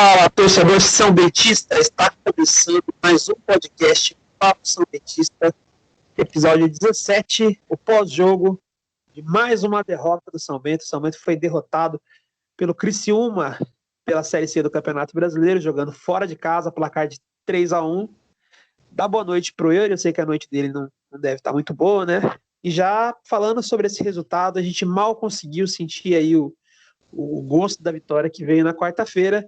Fala, torcedor São Bentista, está começando mais um podcast Papo São Bentista, episódio 17, o pós-jogo de mais uma derrota do São Bento. O São Bento foi derrotado pelo Criciúma pela Série C do Campeonato Brasileiro, jogando fora de casa, placar de 3-1. Dá boa noite pro Yuri, eu sei que a noite dele não deve estar muito boa, né? E já falando sobre esse resultado, a gente mal conseguiu sentir aí o gosto da vitória que veio na quarta-feira,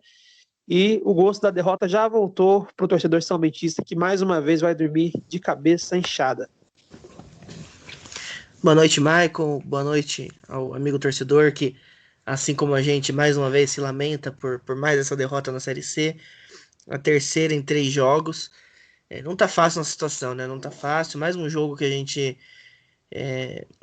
e o gosto da derrota já voltou para o torcedor são bentista, que mais uma vez vai dormir de cabeça inchada. Boa noite, Michael. Boa noite ao amigo torcedor que, assim como a gente, mais uma vez se lamenta por mais essa derrota na Série C, a terceira em 3 jogos. Não tá fácil a situação, né? Não tá fácil. Mais um jogo que a gente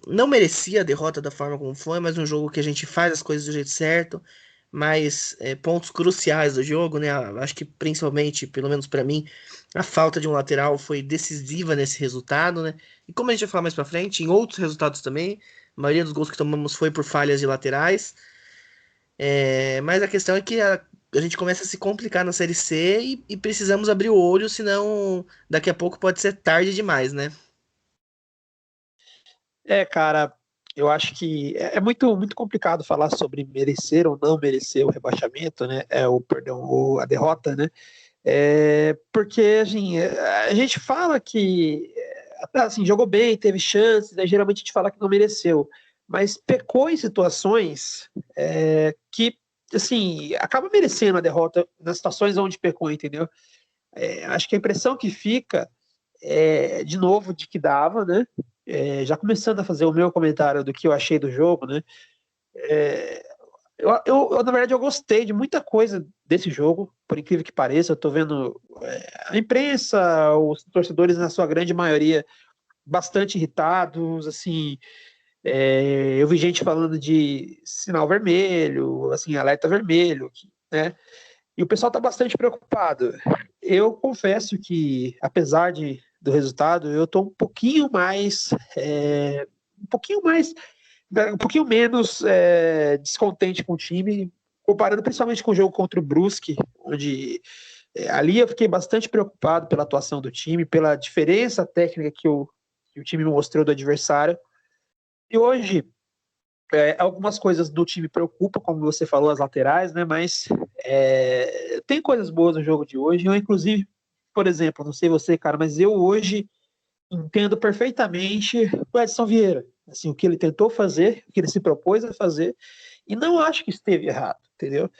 não merecia a derrota da forma como foi, mas um jogo que a gente faz as coisas do jeito certo, mas pontos cruciais do jogo, né? Acho que principalmente, pelo menos para mim, a falta de um lateral foi decisiva nesse resultado, né? E como a gente vai falar mais para frente, em outros resultados também, a maioria dos gols que tomamos foi por falhas de laterais. Mas a questão é que a gente começa a se complicar na Série C e precisamos abrir o olho, senão daqui a pouco pode ser tarde demais, né? Cara, eu acho que é muito, muito complicado falar sobre merecer ou não merecer o rebaixamento, né? A derrota, né? Porque assim, a gente fala que assim, jogou bem, teve chances, né? Geralmente a gente fala que não mereceu, mas pecou em situações que assim, acaba merecendo a derrota nas situações onde pecou, entendeu? Acho que a impressão que fica de novo, de que dava, né? Já começando a fazer o meu comentário do que eu achei do jogo, né? Na verdade, eu gostei de muita coisa desse jogo, por incrível que pareça. Eu tô vendo a imprensa, os torcedores, na sua grande maioria, bastante irritados, assim. Eu vi gente falando de sinal vermelho, assim, alerta vermelho, né? E o pessoal está bastante preocupado. Eu confesso que, apesar do resultado, eu estou um pouquinho menos descontente com o time, comparando principalmente com o jogo contra o Brusque, onde ali eu fiquei bastante preocupado pela atuação do time, pela diferença técnica que o time mostrou do adversário. E hoje, algumas coisas do time preocupam, como você falou, as laterais, né? Mas tem coisas boas no jogo de hoje. Eu, inclusive, por exemplo, não sei você, cara, mas eu hoje entendo perfeitamente o Edson Vieira. Assim, o que ele tentou fazer, o que ele se propôs a fazer, e não acho que esteve errado, entendeu?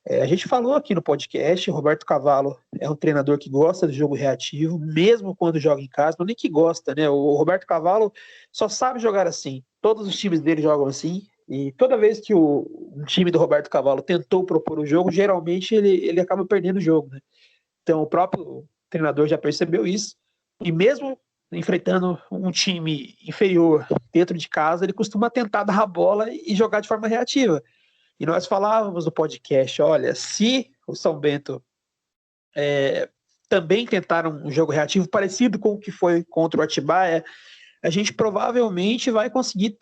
A gente falou aqui no podcast, o Roberto Cavalo é um treinador que gosta do jogo reativo, mesmo quando joga em casa, não nem que gosta, né? O Roberto Cavalo só sabe jogar assim. Todos os times dele jogam assim, e toda vez que o time do Roberto Cavalo tentou propor o jogo, geralmente ele acaba perdendo o jogo, né? Então o próprio treinador já percebeu isso, e mesmo enfrentando um time inferior dentro de casa, ele costuma tentar dar a bola e jogar de forma reativa. E nós falávamos no podcast, olha, se o São Bento também tentar um jogo reativo parecido com o que foi contra o Atibaia, a gente provavelmente vai conseguir,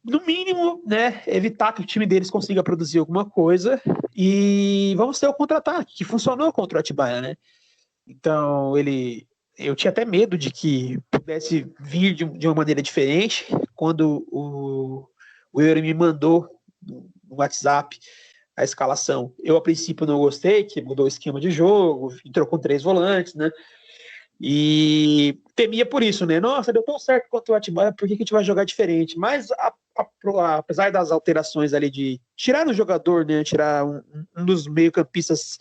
no mínimo, né, evitar que o time deles consiga produzir alguma coisa, e vamos ter o contra-ataque, que funcionou contra o Atibaia, né? Então, eu tinha até medo de que pudesse vir de uma maneira diferente. Quando o Yuri me mandou no WhatsApp a escalação, eu a princípio não gostei, que mudou o esquema de jogo, entrou com 3 volantes, né? E temia por isso, né? Nossa, deu tão certo contra o Atibaia, por que a gente vai jogar diferente? Mas apesar das alterações ali de tirar o jogador, né? Tirar um dos meio-campistas,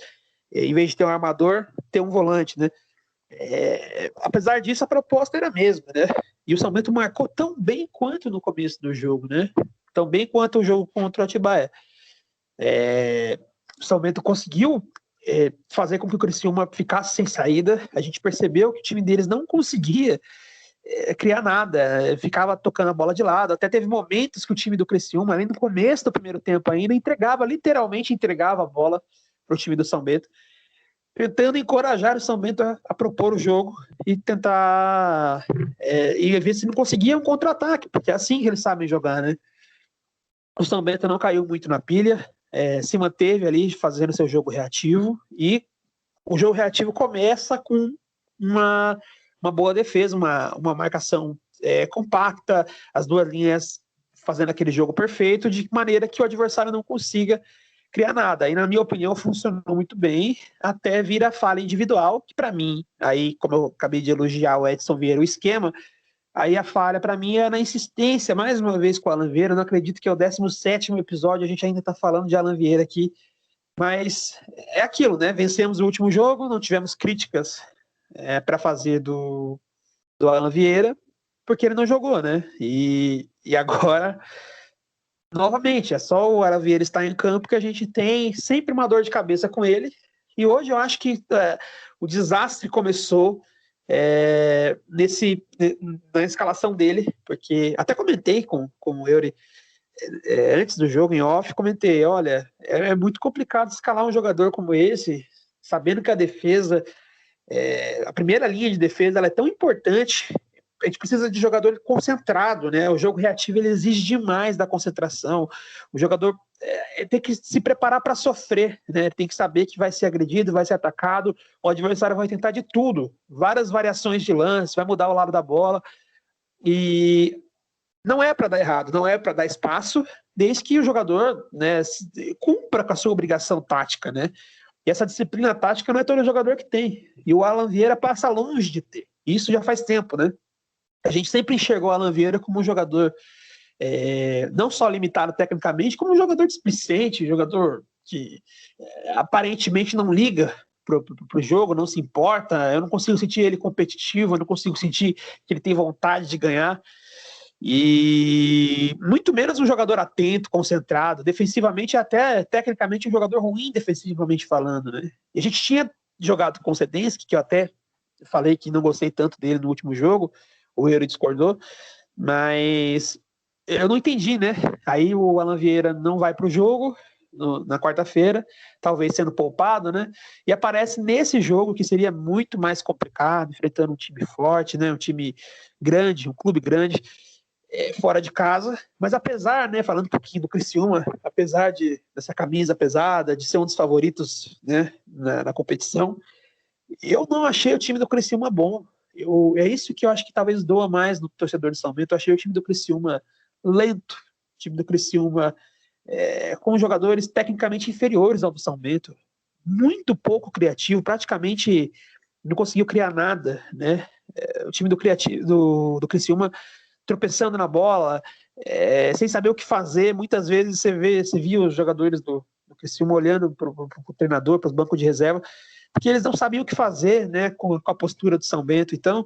em vez de ter um armador, ter um volante, né? Apesar disso, a proposta era a mesma, né? E o São Bento marcou tão bem quanto no começo do jogo, né? Tão bem quanto o jogo contra o Atibaia. O São Bento conseguiu fazer com que o Criciúma ficasse sem saída. A gente percebeu que o time deles não conseguia criar nada, ficava tocando a bola de lado. Até teve momentos que o time do Criciúma, além do começo do primeiro tempo ainda, literalmente entregava a bola para o time do São Bento, tentando encorajar o São Bento a propor o jogo e tentar e ver se não conseguia um contra-ataque, porque é assim que eles sabem jogar, né? O São Bento não caiu muito na pilha, se manteve ali fazendo seu jogo reativo, e o jogo reativo começa com uma boa defesa, uma marcação compacta, as duas linhas fazendo aquele jogo perfeito, de maneira que o adversário não consiga criar nada. E, na minha opinião, funcionou muito bem, até vir a falha individual, que para mim, aí, como eu acabei de elogiar o Edson Vieira, o esquema, aí a falha para mim é na insistência, mais uma vez com o Alan Vieira. Eu não acredito que é o 17º episódio, a gente ainda está falando de Alan Vieira aqui, mas é aquilo, né? Vencemos o último jogo, não tivemos críticas para fazer do Alan Vieira, porque ele não jogou, né? E agora, novamente, é só o Alan Vieira estar em campo que a gente tem sempre uma dor de cabeça com ele. E hoje eu acho que o desastre começou na escalação dele, porque até comentei com o Eury antes do jogo, em off, comentei, olha, é muito complicado escalar um jogador como esse, sabendo que a defesa, a primeira linha de defesa, ela é tão importante. A gente precisa de jogador concentrado, né? O jogo reativo, ele exige demais da concentração. O jogador tem que se preparar para sofrer, né? Tem que saber que vai ser agredido, vai ser atacado, o adversário vai tentar de tudo, várias variações de lance, vai mudar o lado da bola, e não é para dar errado, não é para dar espaço, desde que o jogador, né, cumpra com a sua obrigação tática, né? E essa disciplina tática não é todo jogador que tem. E o Alan Vieira passa longe de ter. Isso já faz tempo, né? A gente sempre enxergou o Alan Vieira como um jogador não só limitado tecnicamente, como um jogador displicente, jogador que aparentemente não liga pro jogo, não se importa. Eu não consigo sentir ele competitivo, eu não consigo sentir que ele tem vontade de ganhar. E muito menos um jogador atento, concentrado, defensivamente, até tecnicamente um jogador ruim defensivamente falando, né? E a gente tinha jogado com o Zielinski, que eu até falei que não gostei tanto dele no último jogo, o Euro discordou, mas eu não entendi, né? Aí o Alan Vieira não vai para o jogo na quarta-feira, talvez sendo poupado, né? E aparece nesse jogo que seria muito mais complicado, enfrentando um time forte, né? Um time grande, um clube grande, fora de casa. Mas apesar, né, falando um pouquinho do Criciúma, apesar dessa camisa pesada, de ser um dos favoritos, né, na competição, eu não achei o time do Criciúma bom. É isso que eu acho que talvez doa mais no torcedor de São Bento. Eu achei o time do Criciúma lento, o time do Criciúma com jogadores tecnicamente inferiores ao do São Bento, muito pouco criativo, praticamente não conseguiu criar nada, né? O time do Criciúma tropeçando na bola, sem saber o que fazer. Muitas vezes você via os jogadores do Criciúma olhando para o treinador, para os bancos de reserva, porque eles não sabiam o que fazer, né, com a postura do São Bento. Então,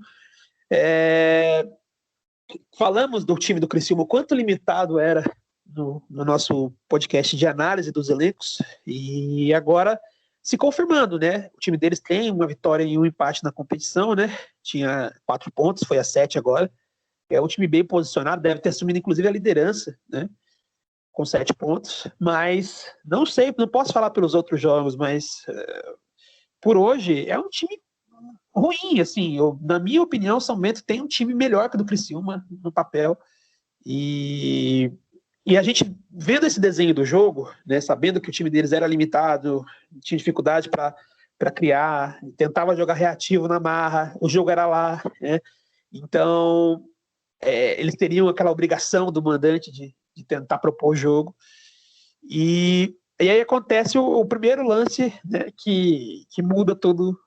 falamos do time do Criciúma, o quanto limitado era no nosso podcast de análise dos elencos, e agora se confirmando, né? O time deles tem uma vitória e um empate na competição, né? Tinha 4 pontos, foi a 7 agora. É um time bem posicionado, deve ter assumido inclusive a liderança, né? Com 7 pontos, mas não sei, não posso falar pelos outros jogos, mas por hoje é um time ruim, assim. Na minha opinião, o São Bento tem um time melhor que o do Criciúma no papel, e a gente vendo esse desenho do jogo, né, sabendo que o time deles era limitado, tinha dificuldade para criar, tentava jogar reativo na marra, o jogo era lá, né? Então eles teriam aquela obrigação do mandante de tentar propor o jogo. E aí acontece o primeiro lance, né, que muda todo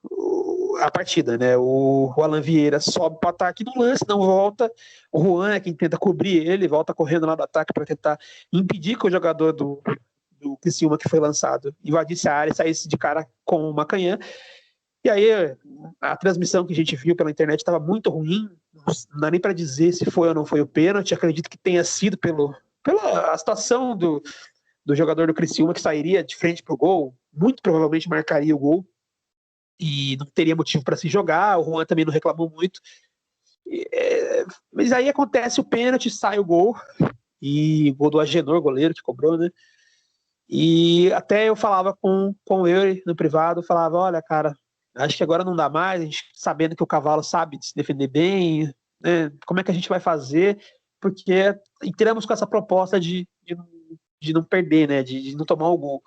a partida, né? O Alan Vieira sobe para o ataque no lance, não volta. O Juan é quem tenta cobrir ele, volta correndo lá do ataque para tentar impedir que o jogador do Criciúma, que foi lançado, invadisse a área e saísse de cara com o Macanhã. E aí a transmissão que a gente viu pela internet estava muito ruim, não dá nem para dizer se foi ou não foi o pênalti. Acredito que tenha sido pela situação do jogador do Criciúma, que sairia de frente para o gol, muito provavelmente marcaria o gol e não teria motivo para se jogar. O Juan também não reclamou muito. Mas aí acontece o pênalti, sai o gol, e gol do Agenor, goleiro que cobrou, né? E até eu falava com o Eury no privado, falava, olha, cara, acho que agora não dá mais, a gente sabendo que o Cavalo sabe se defender bem, né? Como é que a gente vai fazer? Porque entramos com essa proposta de de não perder, né, de não tomar o gol.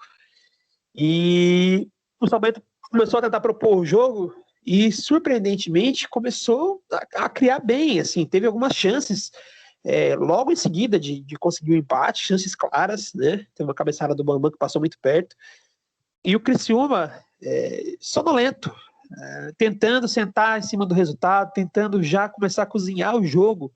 E o São Bento começou a tentar propor o jogo e, surpreendentemente, começou a criar bem, assim, teve algumas chances logo em seguida de conseguir o empate, chances claras, né, tem uma cabeçada do Bambam que passou muito perto, e o Criciúma sonolento, tentando sentar em cima do resultado, tentando já começar a cozinhar o jogo.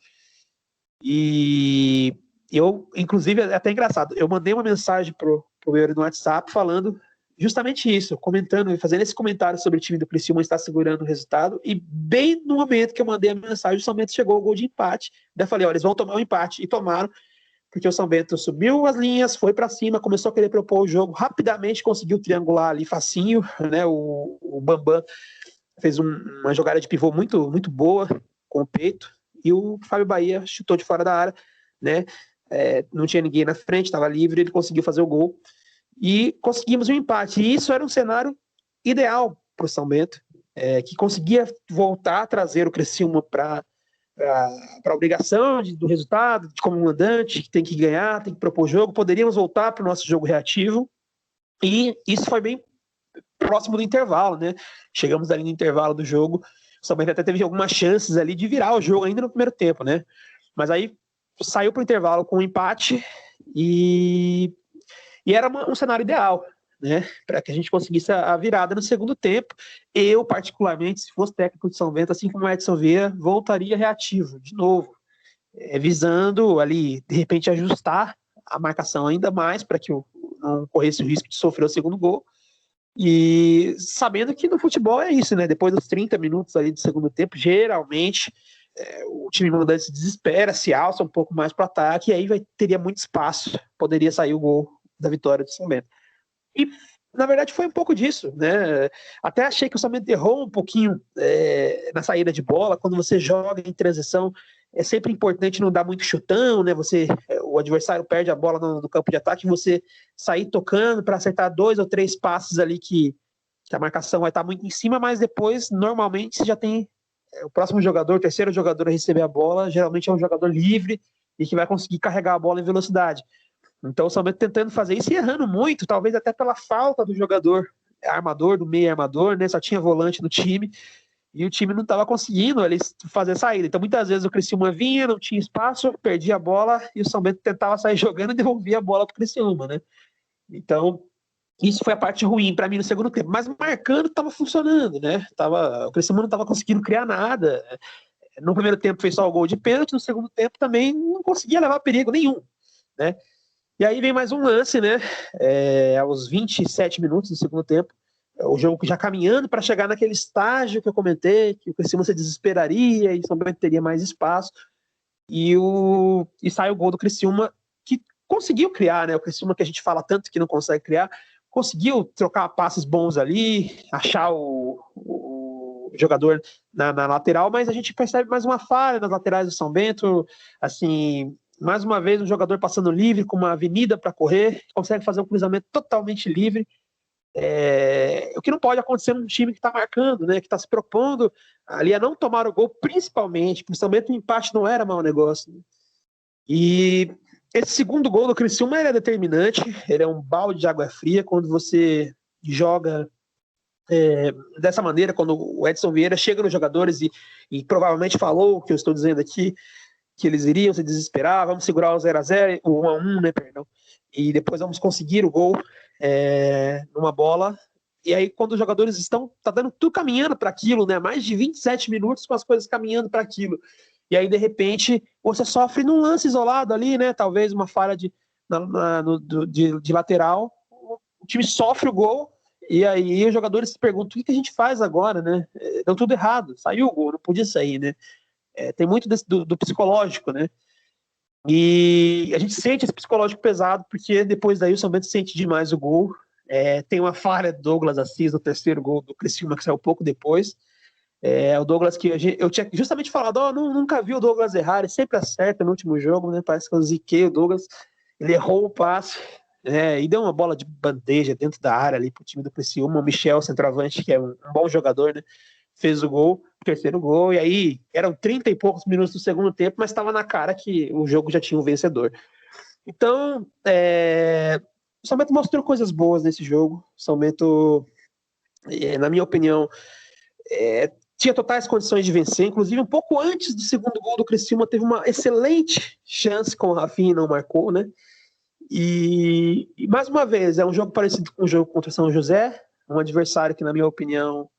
E eu, inclusive, é até engraçado, eu mandei uma mensagem pro Yuri no WhatsApp falando justamente isso, comentando, fazendo esse comentário sobre o time do Criciúma estar segurando o resultado, e bem no momento que eu mandei a mensagem, o São Bento chegou o gol de empate. Daí eu falei, eles vão tomar um empate, e tomaram, porque o São Bento subiu as linhas, foi para cima, começou a querer propor o jogo, rapidamente conseguiu triangular ali facinho, né? O Bambam fez uma jogada de pivô muito, muito boa com o peito, e o Fábio Bahia chutou de fora da área, né? Não tinha ninguém na frente, estava livre, ele conseguiu fazer o gol e conseguimos um empate. E isso era um cenário ideal para o São Bento, que conseguia voltar a trazer o Criciúma para a obrigação do resultado, de como mandante, que tem que ganhar, tem que propor jogo. Poderíamos voltar para o nosso jogo reativo, e isso foi bem próximo do intervalo, né? Chegamos ali no intervalo do jogo, o São Bento até teve algumas chances ali de virar o jogo ainda no primeiro tempo, né? Mas aí saiu para o intervalo com um empate e era um cenário ideal, né? Para que a gente conseguisse a virada no segundo tempo. Eu, particularmente, se fosse técnico de São Bento, assim como o Edson Vieira, voltaria reativo, de novo, visando ali, de repente, ajustar a marcação ainda mais para que não corresse o risco de sofrer o segundo gol. E sabendo que no futebol é isso, né? Depois dos 30 minutos ali do segundo tempo, geralmente o time mandante se desespera, se alça um pouco mais para o ataque, e aí teria muito espaço, poderia sair o gol da vitória do São Bento. E, na verdade, foi um pouco disso, né? Até achei que o São Bento errou um pouquinho na saída de bola. Quando você joga em transição, é sempre importante não dar muito chutão, né? O adversário perde a bola no campo de ataque, você sair tocando para acertar 2 ou 3 passes ali que a marcação vai estar muito em cima, mas depois, normalmente, você já tem o próximo jogador, o terceiro jogador a receber a bola, geralmente é um jogador livre e que vai conseguir carregar a bola em velocidade. Então o São Bento tentando fazer isso e errando muito, talvez até pela falta do jogador armador, do meio armador, né? Só tinha volante no time e o time não estava conseguindo ali fazer saída. Então muitas vezes o Criciúma vinha, não tinha espaço, perdia a bola e o São Bento tentava sair jogando e devolvia a bola para o Criciúma, né? Então isso foi a parte ruim para mim no segundo tempo. Mas marcando estava funcionando, né? O Criciúma não estava conseguindo criar nada. No primeiro tempo fez só o gol de pênalti, no segundo tempo também não conseguia levar perigo nenhum, né? E aí vem mais um lance, né? Aos 27 minutos do segundo tempo, o jogo já caminhando para chegar naquele estágio que eu comentei, que o Criciúma se desesperaria e o São Bento teria mais espaço. E sai o gol do Criciúma, que conseguiu criar, né? O Criciúma que a gente fala tanto que não consegue criar, conseguiu trocar passes bons ali, achar o jogador na lateral, mas a gente percebe mais uma falha nas laterais do São Bento, assim, mais uma vez um jogador passando livre, com uma avenida para correr, consegue fazer um cruzamento totalmente livre, o que não pode acontecer num time que está marcando, né, que está se propondo ali a não tomar o gol, principalmente, principalmente o empate não era mau negócio, né? E esse segundo gol do Criciúma é determinante, ele é um balde de água fria quando você joga dessa maneira, quando o Edson Vieira chega nos jogadores e provavelmente falou o que eu estou dizendo aqui, que eles iriam se desesperar, vamos segurar o 0-0, o 1-1, né, perdão, e depois vamos conseguir o gol numa bola. E aí, quando os jogadores tá dando tudo caminhando para aquilo, né, mais de 27 minutos com as coisas caminhando para aquilo, e aí, de repente, você sofre num lance isolado ali, né, talvez uma falha de lateral, o time sofre o gol, e aí os jogadores se perguntam, o que a gente faz agora, né, deu tudo errado, saiu o gol, não podia sair, né. Tem muito do psicológico, né? E a gente sente esse psicológico pesado, porque depois daí o São Bento sente demais o gol. Tem uma falha do Douglas Assis no terceiro gol do Criciúma, que saiu pouco depois. O Douglas que eu tinha justamente falado, nunca vi o Douglas errar, ele sempre acerta no último jogo, né? Parece que eu ziquei o Douglas, ele errou o passe, e deu uma bola de bandeja dentro da área ali pro time do Criciúma. O Michel, centroavante, que é um bom jogador, né? Fez o gol, o terceiro gol, e aí eram 30 e poucos minutos do segundo tempo, mas estava na cara que o jogo já tinha um vencedor. Então, o São Bento mostrou coisas boas nesse jogo. O São Bento, na minha opinião, tinha totais condições de vencer. Inclusive, um pouco antes do segundo gol do Criciúma, teve uma excelente chance com o Rafinha e não marcou, né? E mais uma vez, é um jogo parecido com o jogo contra o São José, um adversário que, na minha opinião,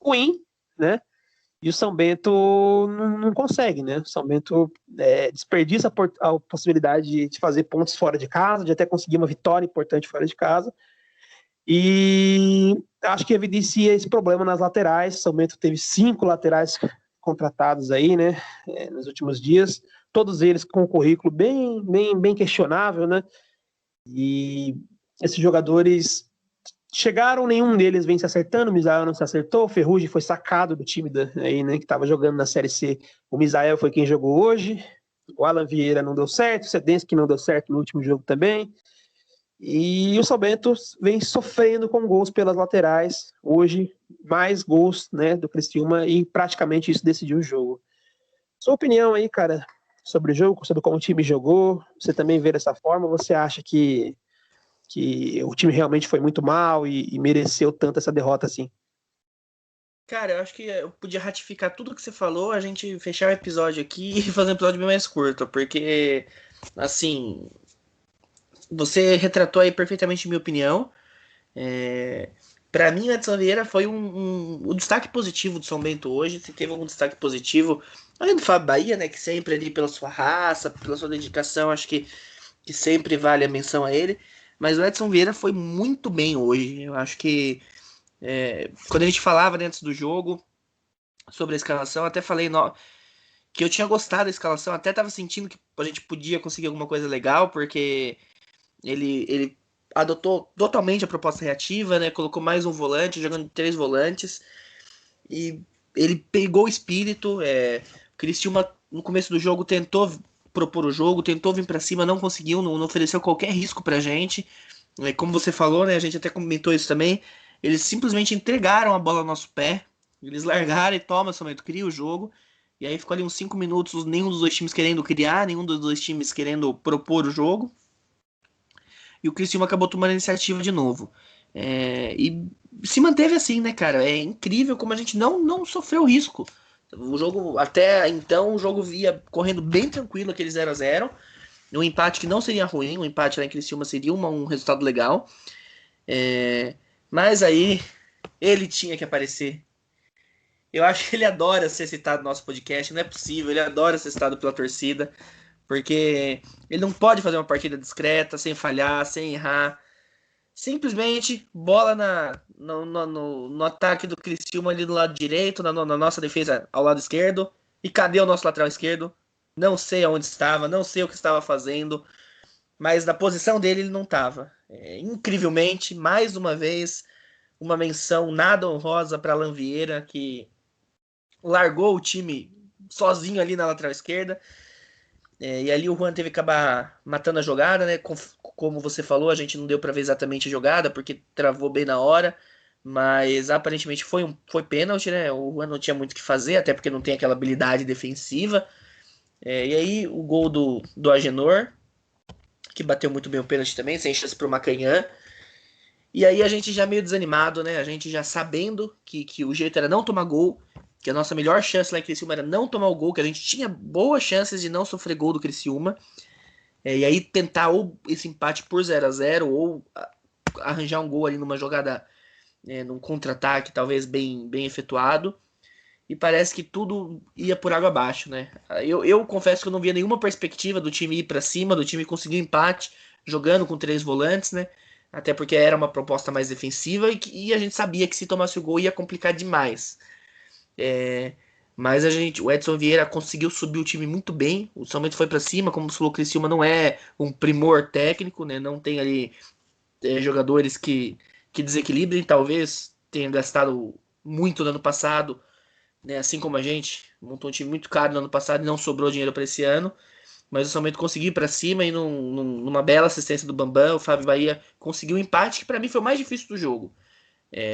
ruim, né? E o São Bento não consegue, né? O São Bento desperdiça a possibilidade de fazer pontos fora de casa, de até conseguir uma vitória importante fora de casa. E acho que evidencia esse problema nas laterais. O São Bento teve 5 laterais contratados aí, né? Nos últimos dias. Todos eles com um currículo bem questionável, né? E esses jogadores chegaram, nenhum deles vem se acertando. O Misael não se acertou, o Ferrugem foi sacado do time aí, né, que estava jogando na Série C. O Misael foi quem jogou hoje. O Alan Vieira não deu certo, o Cedense que não deu certo no último jogo também. E o São Bento vem sofrendo com gols pelas laterais. Hoje, mais gols, né, do Criciúma, e praticamente isso decidiu o jogo. Sua opinião aí, cara, sobre o jogo, sobre como o time jogou, você também vê dessa forma? Você acha que o time realmente foi muito mal e mereceu tanto essa derrota assim? Cara, eu acho que eu podia ratificar tudo que você falou, a gente fechar o episódio aqui e fazer um episódio bem mais curto, porque, assim, você retratou aí perfeitamente minha opinião. É... Para mim, o Edson Vieira foi o destaque positivo do São Bento hoje. Se teve algum destaque positivo, além do Fábio Bahia, né, que sempre ali pela sua raça, pela sua dedicação, acho que sempre vale a menção a ele. Mas o Edson Vieira foi muito bem hoje. Eu acho que quando a gente falava, né, antes do jogo sobre a escalação, até falei que eu tinha gostado da escalação, até tava sentindo que a gente podia conseguir alguma coisa legal, porque ele adotou totalmente a proposta reativa, né? Colocou mais um volante, jogando de 3 volantes. E ele pegou o espírito. O Criciúma, no começo do jogo, tentou propor o jogo, tentou vir para cima, não conseguiu, não ofereceu qualquer risco pra gente. Como você falou, né? A gente até comentou isso também. Eles simplesmente entregaram a bola ao nosso pé. Eles largaram e toma, somente cria o jogo. E aí ficou ali uns 5 minutos, nenhum dos dois times querendo criar, nenhum dos dois times querendo propor o jogo. E o Criciúma acabou tomando a iniciativa de novo. E se manteve assim, né, cara? É incrível como a gente não sofreu risco. O jogo, até então, o jogo via correndo bem tranquilo, aquele 0-0. Um empate que não seria ruim, um empate lá em Criciúma seria um resultado legal. Mas aí, ele tinha que aparecer. Eu acho que ele adora ser citado no nosso podcast, não é possível, ele adora ser citado pela torcida. Porque ele não pode fazer uma partida discreta, sem falhar, sem errar. Simplesmente bola no ataque do Criciúma ali do lado direito, na nossa defesa ao lado esquerdo. E cadê o nosso lateral esquerdo? Não sei aonde estava, não sei o que estava fazendo, mas na posição dele ele não estava. Incrivelmente, mais uma vez, uma menção nada honrosa para Alan Vieira, que largou o time sozinho ali na lateral esquerda. E ali o Juan teve que acabar matando a jogada, né? Como você falou, a gente não deu para ver exatamente a jogada, porque travou bem na hora. Mas aparentemente foi pênalti, né? O Juan não tinha muito o que fazer, até porque não tem aquela habilidade defensiva. E aí o gol do Agenor, que bateu muito bem o pênalti também, sem chance pro Macanhã. E aí a gente já meio desanimado, né? A gente já sabendo que o jeito era não tomar gol, que a nossa melhor chance lá em Criciúma era não tomar o gol, que a gente tinha boas chances de não sofrer gol do Criciúma. E aí tentar ou esse empate por 0-0 ou arranjar um gol ali numa jogada, num contra-ataque talvez bem efetuado. E parece que tudo ia por água abaixo, né? Eu confesso que eu não via nenhuma perspectiva do time ir para cima, do time conseguir um empate jogando com 3 volantes, né? Até porque era uma proposta mais defensiva e a gente sabia que se tomasse o gol ia complicar demais. É, mas o Edson Vieira conseguiu subir o time muito bem. O São Bento foi para cima, como você falou, o Criciúma não é um primor técnico, né? Não tem ali jogadores que desequilibrem. Talvez tenha gastado muito no ano passado, né? Assim como a gente montou um time muito caro no ano passado e não sobrou dinheiro para esse ano. Mas o São Bento conseguiu ir para cima e numa bela assistência do Bambam, o Fábio Bahia conseguiu um empate que para mim foi o mais difícil do jogo.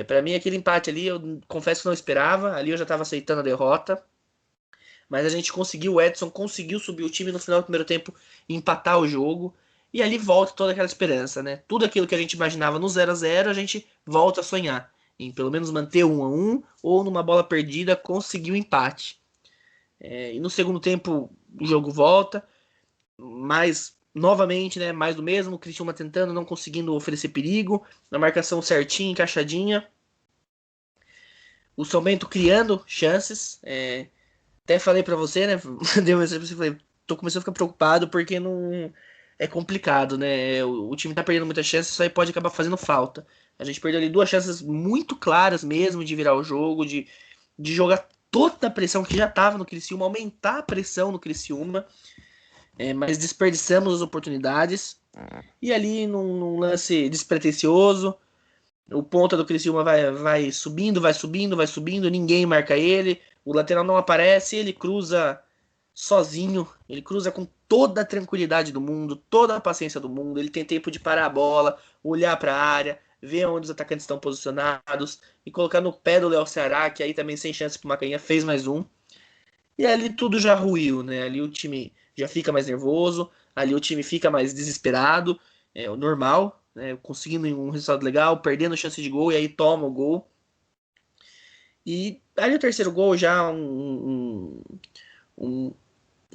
Para mim, aquele empate ali, eu confesso que não esperava. Ali eu já estava aceitando a derrota. Mas a gente conseguiu, o Edson conseguiu subir o time no final do primeiro tempo e empatar o jogo. e ali volta toda aquela esperança, né? Tudo aquilo que a gente imaginava no 0-0, a gente volta a sonhar em pelo menos manter 1-1 ou numa bola perdida conseguir o empate. E no segundo tempo o jogo volta, mas novamente, né, mais do mesmo, o Criciúma tentando, não conseguindo oferecer perigo, na marcação certinha, encaixadinha. O São Bento criando chances. Até falei pra você, né? Deu uma você falei, tô começando a ficar preocupado porque não é complicado, né? O time tá perdendo muita chance, isso aí pode acabar fazendo falta. A gente perdeu ali 2 chances muito claras mesmo de virar o jogo, de jogar toda a pressão que já tava no Criciúma, aumentar a pressão no Criciúma, mas desperdiçamos as oportunidades. E ali num lance despretensioso, o ponta do Criciúma vai subindo, vai subindo, vai subindo, ninguém marca ele, o lateral não aparece, ele cruza sozinho, ele cruza com toda a tranquilidade do mundo, toda a paciência do mundo, ele tem tempo de parar a bola, olhar para a área, ver onde os atacantes estão posicionados e colocar no pé do Léo Ceará, que aí também sem chance pro Macainha fez mais um. E ali tudo já ruiu, né? Ali o time já fica mais nervoso, ali o time fica mais desesperado, é o normal, né? Conseguindo um resultado legal, perdendo chance de gol e aí toma o gol. E ali o terceiro gol já um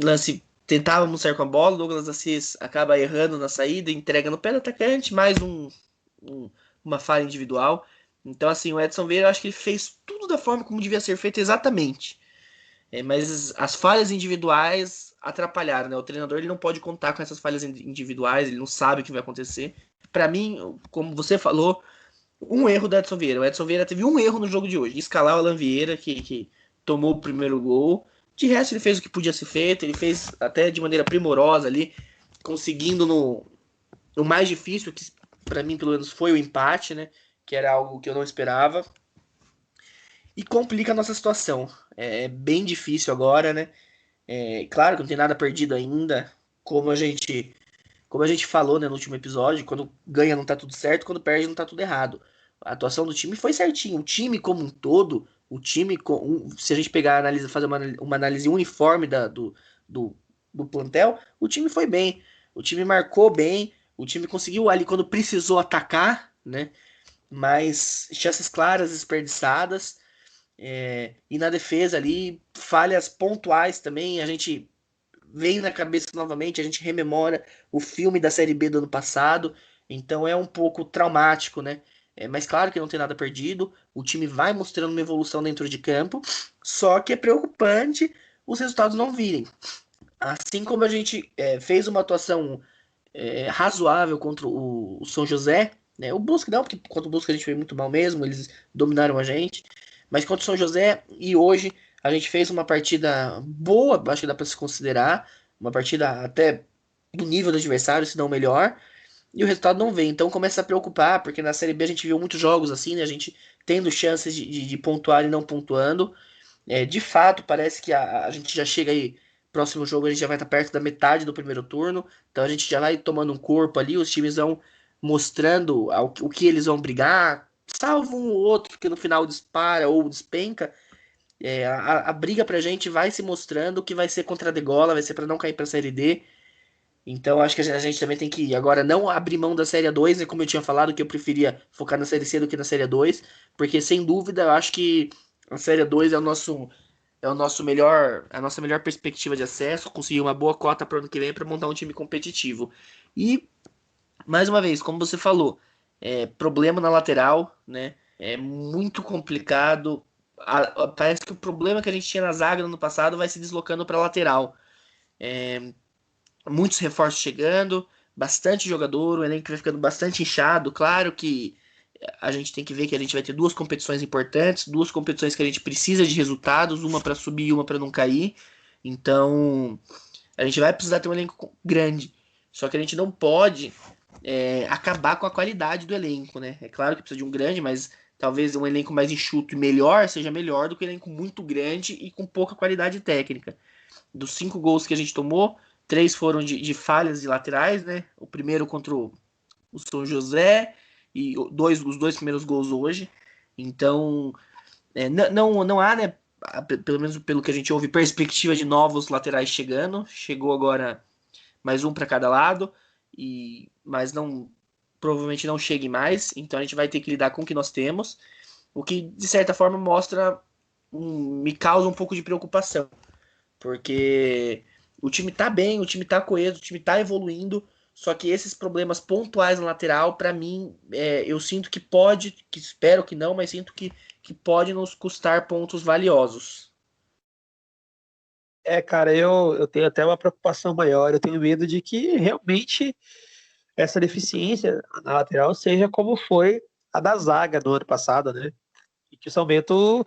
lance, tentávamos sair com a bola, o Douglas Assis acaba errando na saída, entrega no pé do atacante, mais uma falha individual. Então, assim, o Edson Vieira, eu acho que ele fez tudo da forma como devia ser feito exatamente. Mas as falhas individuais atrapalharam, né? O treinador ele não pode contar com essas falhas individuais, ele não sabe o que vai acontecer. Para mim, como você falou, um erro do Edson Vieira. O Edson Vieira teve um erro no jogo de hoje, escalar o Alan Vieira, que tomou o primeiro gol. De resto, ele fez o que podia ser feito, ele fez até de maneira primorosa ali, conseguindo no mais difícil, que para mim pelo menos foi o empate, né? Que era algo que eu não esperava. E complica a nossa situação. É bem difícil agora, né? Claro que não tem nada perdido ainda, como a gente falou, né, no último episódio, quando ganha não tá tudo certo, quando perde não tá tudo errado. A atuação do time foi certinho. O time como um todo, se a gente pegar fazer uma análise uniforme do, do plantel, o time foi bem. O time marcou bem, o time conseguiu ali quando precisou atacar, né? Mas chances claras desperdiçadas. E na defesa ali, falhas pontuais também. A gente vem na cabeça novamente, a gente rememora o filme da Série B do ano passado, então é um pouco traumático, né? Mas claro que não tem nada perdido, o time vai mostrando uma evolução dentro de campo, só que é preocupante os resultados não virem. Assim como a gente fez uma atuação razoável contra o São José, né? O Brusque não, porque contra o Brusque a gente foi muito mal mesmo, eles dominaram a gente, mas contra o São José e hoje a gente fez uma partida boa, acho que dá para se considerar, uma partida até do nível do adversário, se não melhor, e o resultado não vem. Então começa a preocupar, porque na Série B a gente viu muitos jogos assim, né? A gente tendo chances de pontuar e não pontuando. De fato, parece que a gente já chega aí, próximo jogo a gente já vai estar perto da metade do primeiro turno, então a gente já vai tomando um corpo ali, os times vão mostrando o que eles vão brigar, salvo um ou outro que no final dispara ou despenca. A briga pra gente vai se mostrando que vai ser contra a degola, vai ser para não cair pra Série D. Então acho que a gente também tem que agora não abrir mão da Série 2, né, como eu tinha falado, que eu preferia focar na Série C do que na Série 2, porque sem dúvida eu acho que a Série 2 é o nosso melhor, a nossa melhor perspectiva de acesso, conseguir uma boa cota para o ano que vem para montar um time competitivo. E mais uma vez, como você falou, problema na lateral, né? É muito complicado. Parece que o problema que a gente tinha na zaga no ano passado vai se deslocando para lateral. Muitos reforços chegando, bastante jogador, o elenco vai ficando bastante inchado. Claro que a gente tem que ver que a gente vai ter 2 competições importantes, 2 competições que a gente precisa de resultados, uma para subir e uma para não cair. Então, a gente vai precisar ter um elenco grande. Só que a gente não pode acabar com a qualidade do elenco, né? É claro que precisa de um grande, mas talvez um elenco mais enxuto e melhor seja melhor do que um elenco muito grande e com pouca qualidade técnica. Dos 5 gols que a gente tomou, 3 foram de falhas de laterais, né? O primeiro contra o São José e os 2 primeiros gols hoje. Então, não há, né? Pelo menos pelo que a gente ouve, perspectiva de novos laterais chegando. Chegou agora mais um para cada lado. mas provavelmente não chegue mais, então a gente vai ter que lidar com o que nós temos, o que de certa forma me causa um pouco de preocupação, porque o time tá bem, o time tá coeso, o time tá evoluindo, só que esses problemas pontuais na lateral, para mim, eu sinto que espero que não, mas sinto que pode nos custar pontos valiosos. Cara, eu tenho até uma preocupação maior. Eu tenho medo de que realmente essa deficiência na lateral seja como foi a da zaga no ano passado, né? E que o São Bento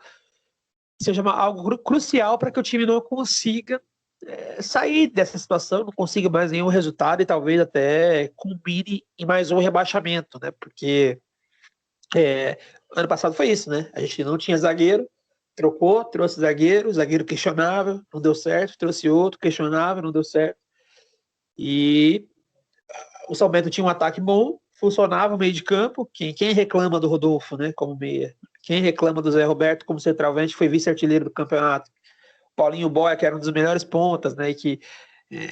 seja algo crucial para que o time não consiga sair dessa situação, não consiga mais nenhum resultado e talvez até culmine em mais um rebaixamento, né? Porque ano passado foi isso, né? A gente não tinha zagueiro, trouxe zagueiro questionável, não deu certo, trouxe outro, questionável, não deu certo. E o São Bento tinha um ataque bom, funcionava o meio de campo. Quem reclama do Rodolfo, né, como meia? Quem reclama do Zé Roberto como centroavante foi vice-artilheiro do campeonato. Paulinho Boia, que era um dos melhores pontas, né, e que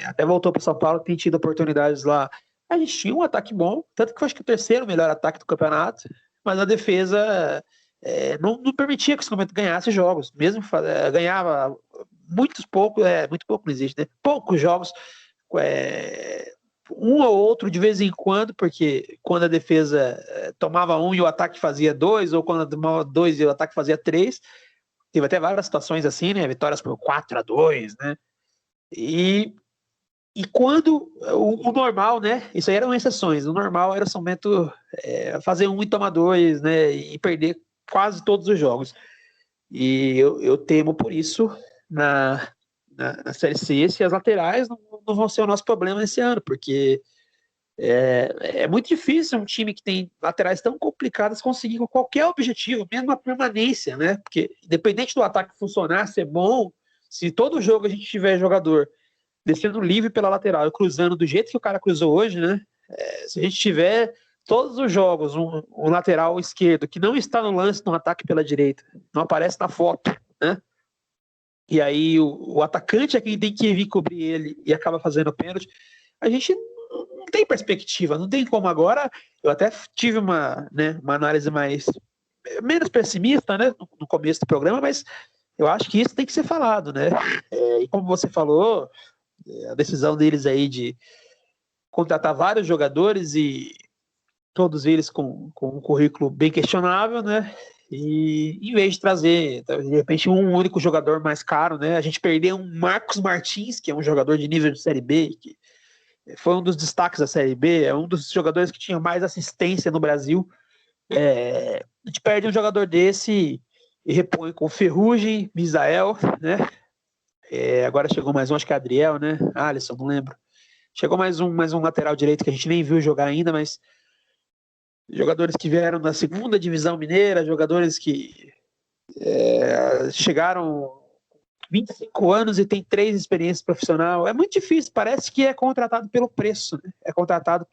até voltou para o São Paulo, tem tido oportunidades lá. A gente tinha um ataque bom, tanto que eu acho que o terceiro melhor ataque do campeonato, mas a defesa não permitia que o São Bento ganhasse jogos, mesmo ganhava muito pouco não existe, né? Poucos jogos, um ou outro de vez em quando, porque quando a defesa tomava um e o ataque fazia dois, ou quando tomava dois e o ataque fazia três, teve até várias situações assim, né? Vitórias por 4-2, né? E quando o normal, né? Isso aí eram exceções. O normal era o São Bento fazer um e tomar dois, né? E perder quase todos os jogos. E eu temo por isso na Série C, se as laterais não vão ser o nosso problema esse ano, porque é muito difícil um time que tem laterais tão complicadas conseguir com qualquer objetivo, mesmo a permanência, né? Porque independente do ataque funcionar, ser bom, se todo jogo a gente tiver jogador descendo livre pela lateral e cruzando do jeito que o cara cruzou hoje, né? Se a gente tiver todos os jogos um lateral esquerdo que não está no lance no ataque pela direita, não aparece na foto, né? E aí o atacante é quem tem que vir cobrir ele e acaba fazendo pênalti. A gente não tem perspectiva, não tem como agora. Eu até tive uma análise menos pessimista, né, no começo do programa, mas eu acho que isso tem que ser falado, né? E como você falou, a decisão deles aí de contratar vários jogadores e todos eles com um currículo bem questionável, né? E em vez de trazer, de repente, um único jogador mais caro, né? A gente perdeu um Marcos Martins, que é um jogador de nível de Série B, que foi um dos destaques da Série B, é um dos jogadores que tinha mais assistência no Brasil. A gente perde um jogador desse e repõe com Ferrugem, Misael, né? Agora chegou mais um, acho que é Adriel, né? Alisson, não lembro. Chegou mais um lateral direito que a gente nem viu jogar ainda, mas jogadores que vieram da segunda divisão mineira, jogadores que chegaram 25 anos e tem 3 experiências profissional. É muito difícil, parece que é contratado pelo preço, né? É contratado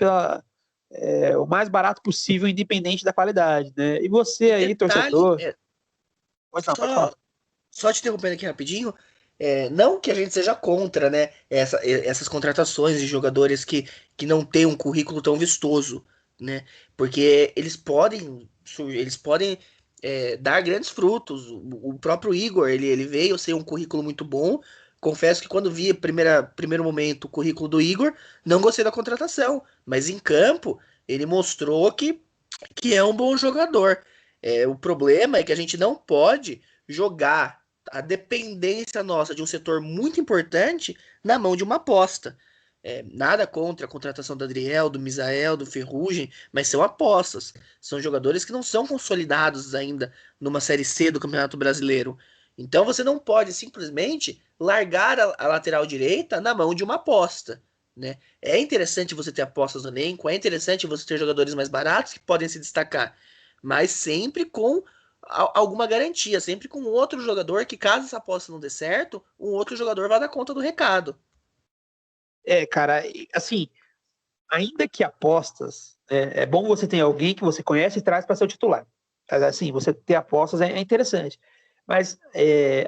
o mais barato possível, independente da qualidade, né? E você aí, Detalhe, torcedor? Pode falar. só te interrompendo aqui rapidinho, não que a gente seja contra, né, essas contratações de jogadores que não têm um currículo tão vistoso, né, porque eles podem dar grandes frutos. O próprio Igor, ele veio ser um currículo muito bom. Confesso que quando vi primeiro momento o currículo do Igor, não gostei da contratação, mas em campo ele mostrou que é um bom jogador. O problema é que a gente não pode jogar a dependência nossa de um setor muito importante na mão de uma aposta. Nada contra a contratação do Adriel, do Misael, do Ferrugem, mas são apostas. São jogadores que não são consolidados ainda numa Série C do Campeonato Brasileiro. Então você não pode simplesmente largar a lateral direita na mão de uma aposta. Né? É interessante você ter apostas no elenco, é interessante você ter jogadores mais baratos que podem se destacar, mas sempre com alguma garantia, sempre com outro jogador que, caso essa aposta não dê certo, um outro jogador vai dar conta do recado. Cara, assim, ainda que apostas, é bom você ter alguém que você conhece e traz para ser o titular. Assim, você ter apostas é interessante. Mas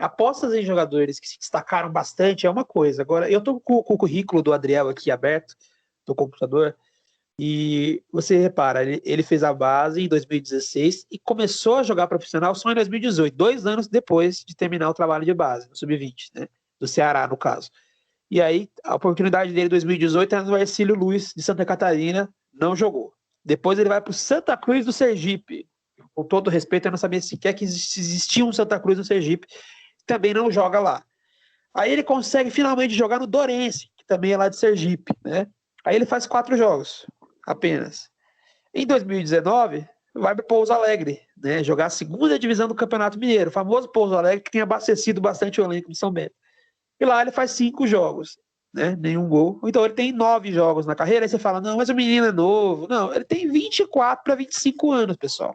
apostas em jogadores que se destacaram bastante é uma coisa. Agora, eu estou com o currículo do Adriel aqui aberto, do computador, E você repara, ele fez a base em 2016 e começou a jogar profissional só em 2018, 2 anos depois de terminar o trabalho de base, no Sub-20, né? Do Ceará, no caso. E aí, a oportunidade dele em 2018 era no Hercílio Luz, de Santa Catarina, não jogou. Depois ele vai para o Santa Cruz do Sergipe. Com todo respeito, eu não sabia sequer que existia um Santa Cruz no Sergipe, também não joga lá. Aí ele consegue finalmente jogar no Dourense, que também é lá de Sergipe, né? Aí ele faz 4 jogos, apenas. Em 2019, vai para Pouso Alegre, né? Jogar a segunda divisão do Campeonato Mineiro, o famoso Pouso Alegre, que tem abastecido bastante o elenco de São Bento. E lá ele faz 5 jogos, né? Nenhum gol. Então ele tem 9 jogos na carreira. Aí você fala, não, mas o menino é novo. Não, ele tem 24 para 25 anos, pessoal.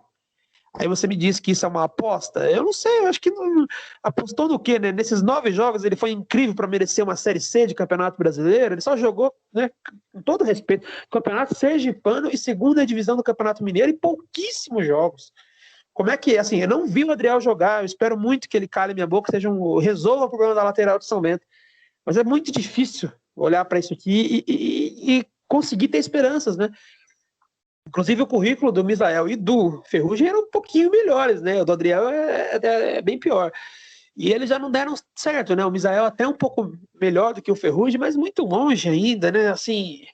Aí você me diz que isso é uma aposta? Eu não sei, eu acho que não. Apostou no quê, né? Nesses 9 jogos ele foi incrível para merecer uma Série C de Campeonato Brasileiro. Ele só jogou, né, com todo respeito, Campeonato Sergipano e segunda divisão do Campeonato Mineiro e pouquíssimos jogos. Como é que, assim, eu não vi o Adriel jogar, eu espero muito que ele cale minha boca, resolva o problema da lateral de São Bento. Mas é muito difícil olhar para isso aqui e conseguir ter esperanças, né? Inclusive o currículo do Misael e do Ferrugem eram um pouquinho melhores, né? O do Adriel é bem pior. E eles já não deram certo, né? O Misael até um pouco melhor do que o Ferrugem, mas muito longe ainda, né? Assim,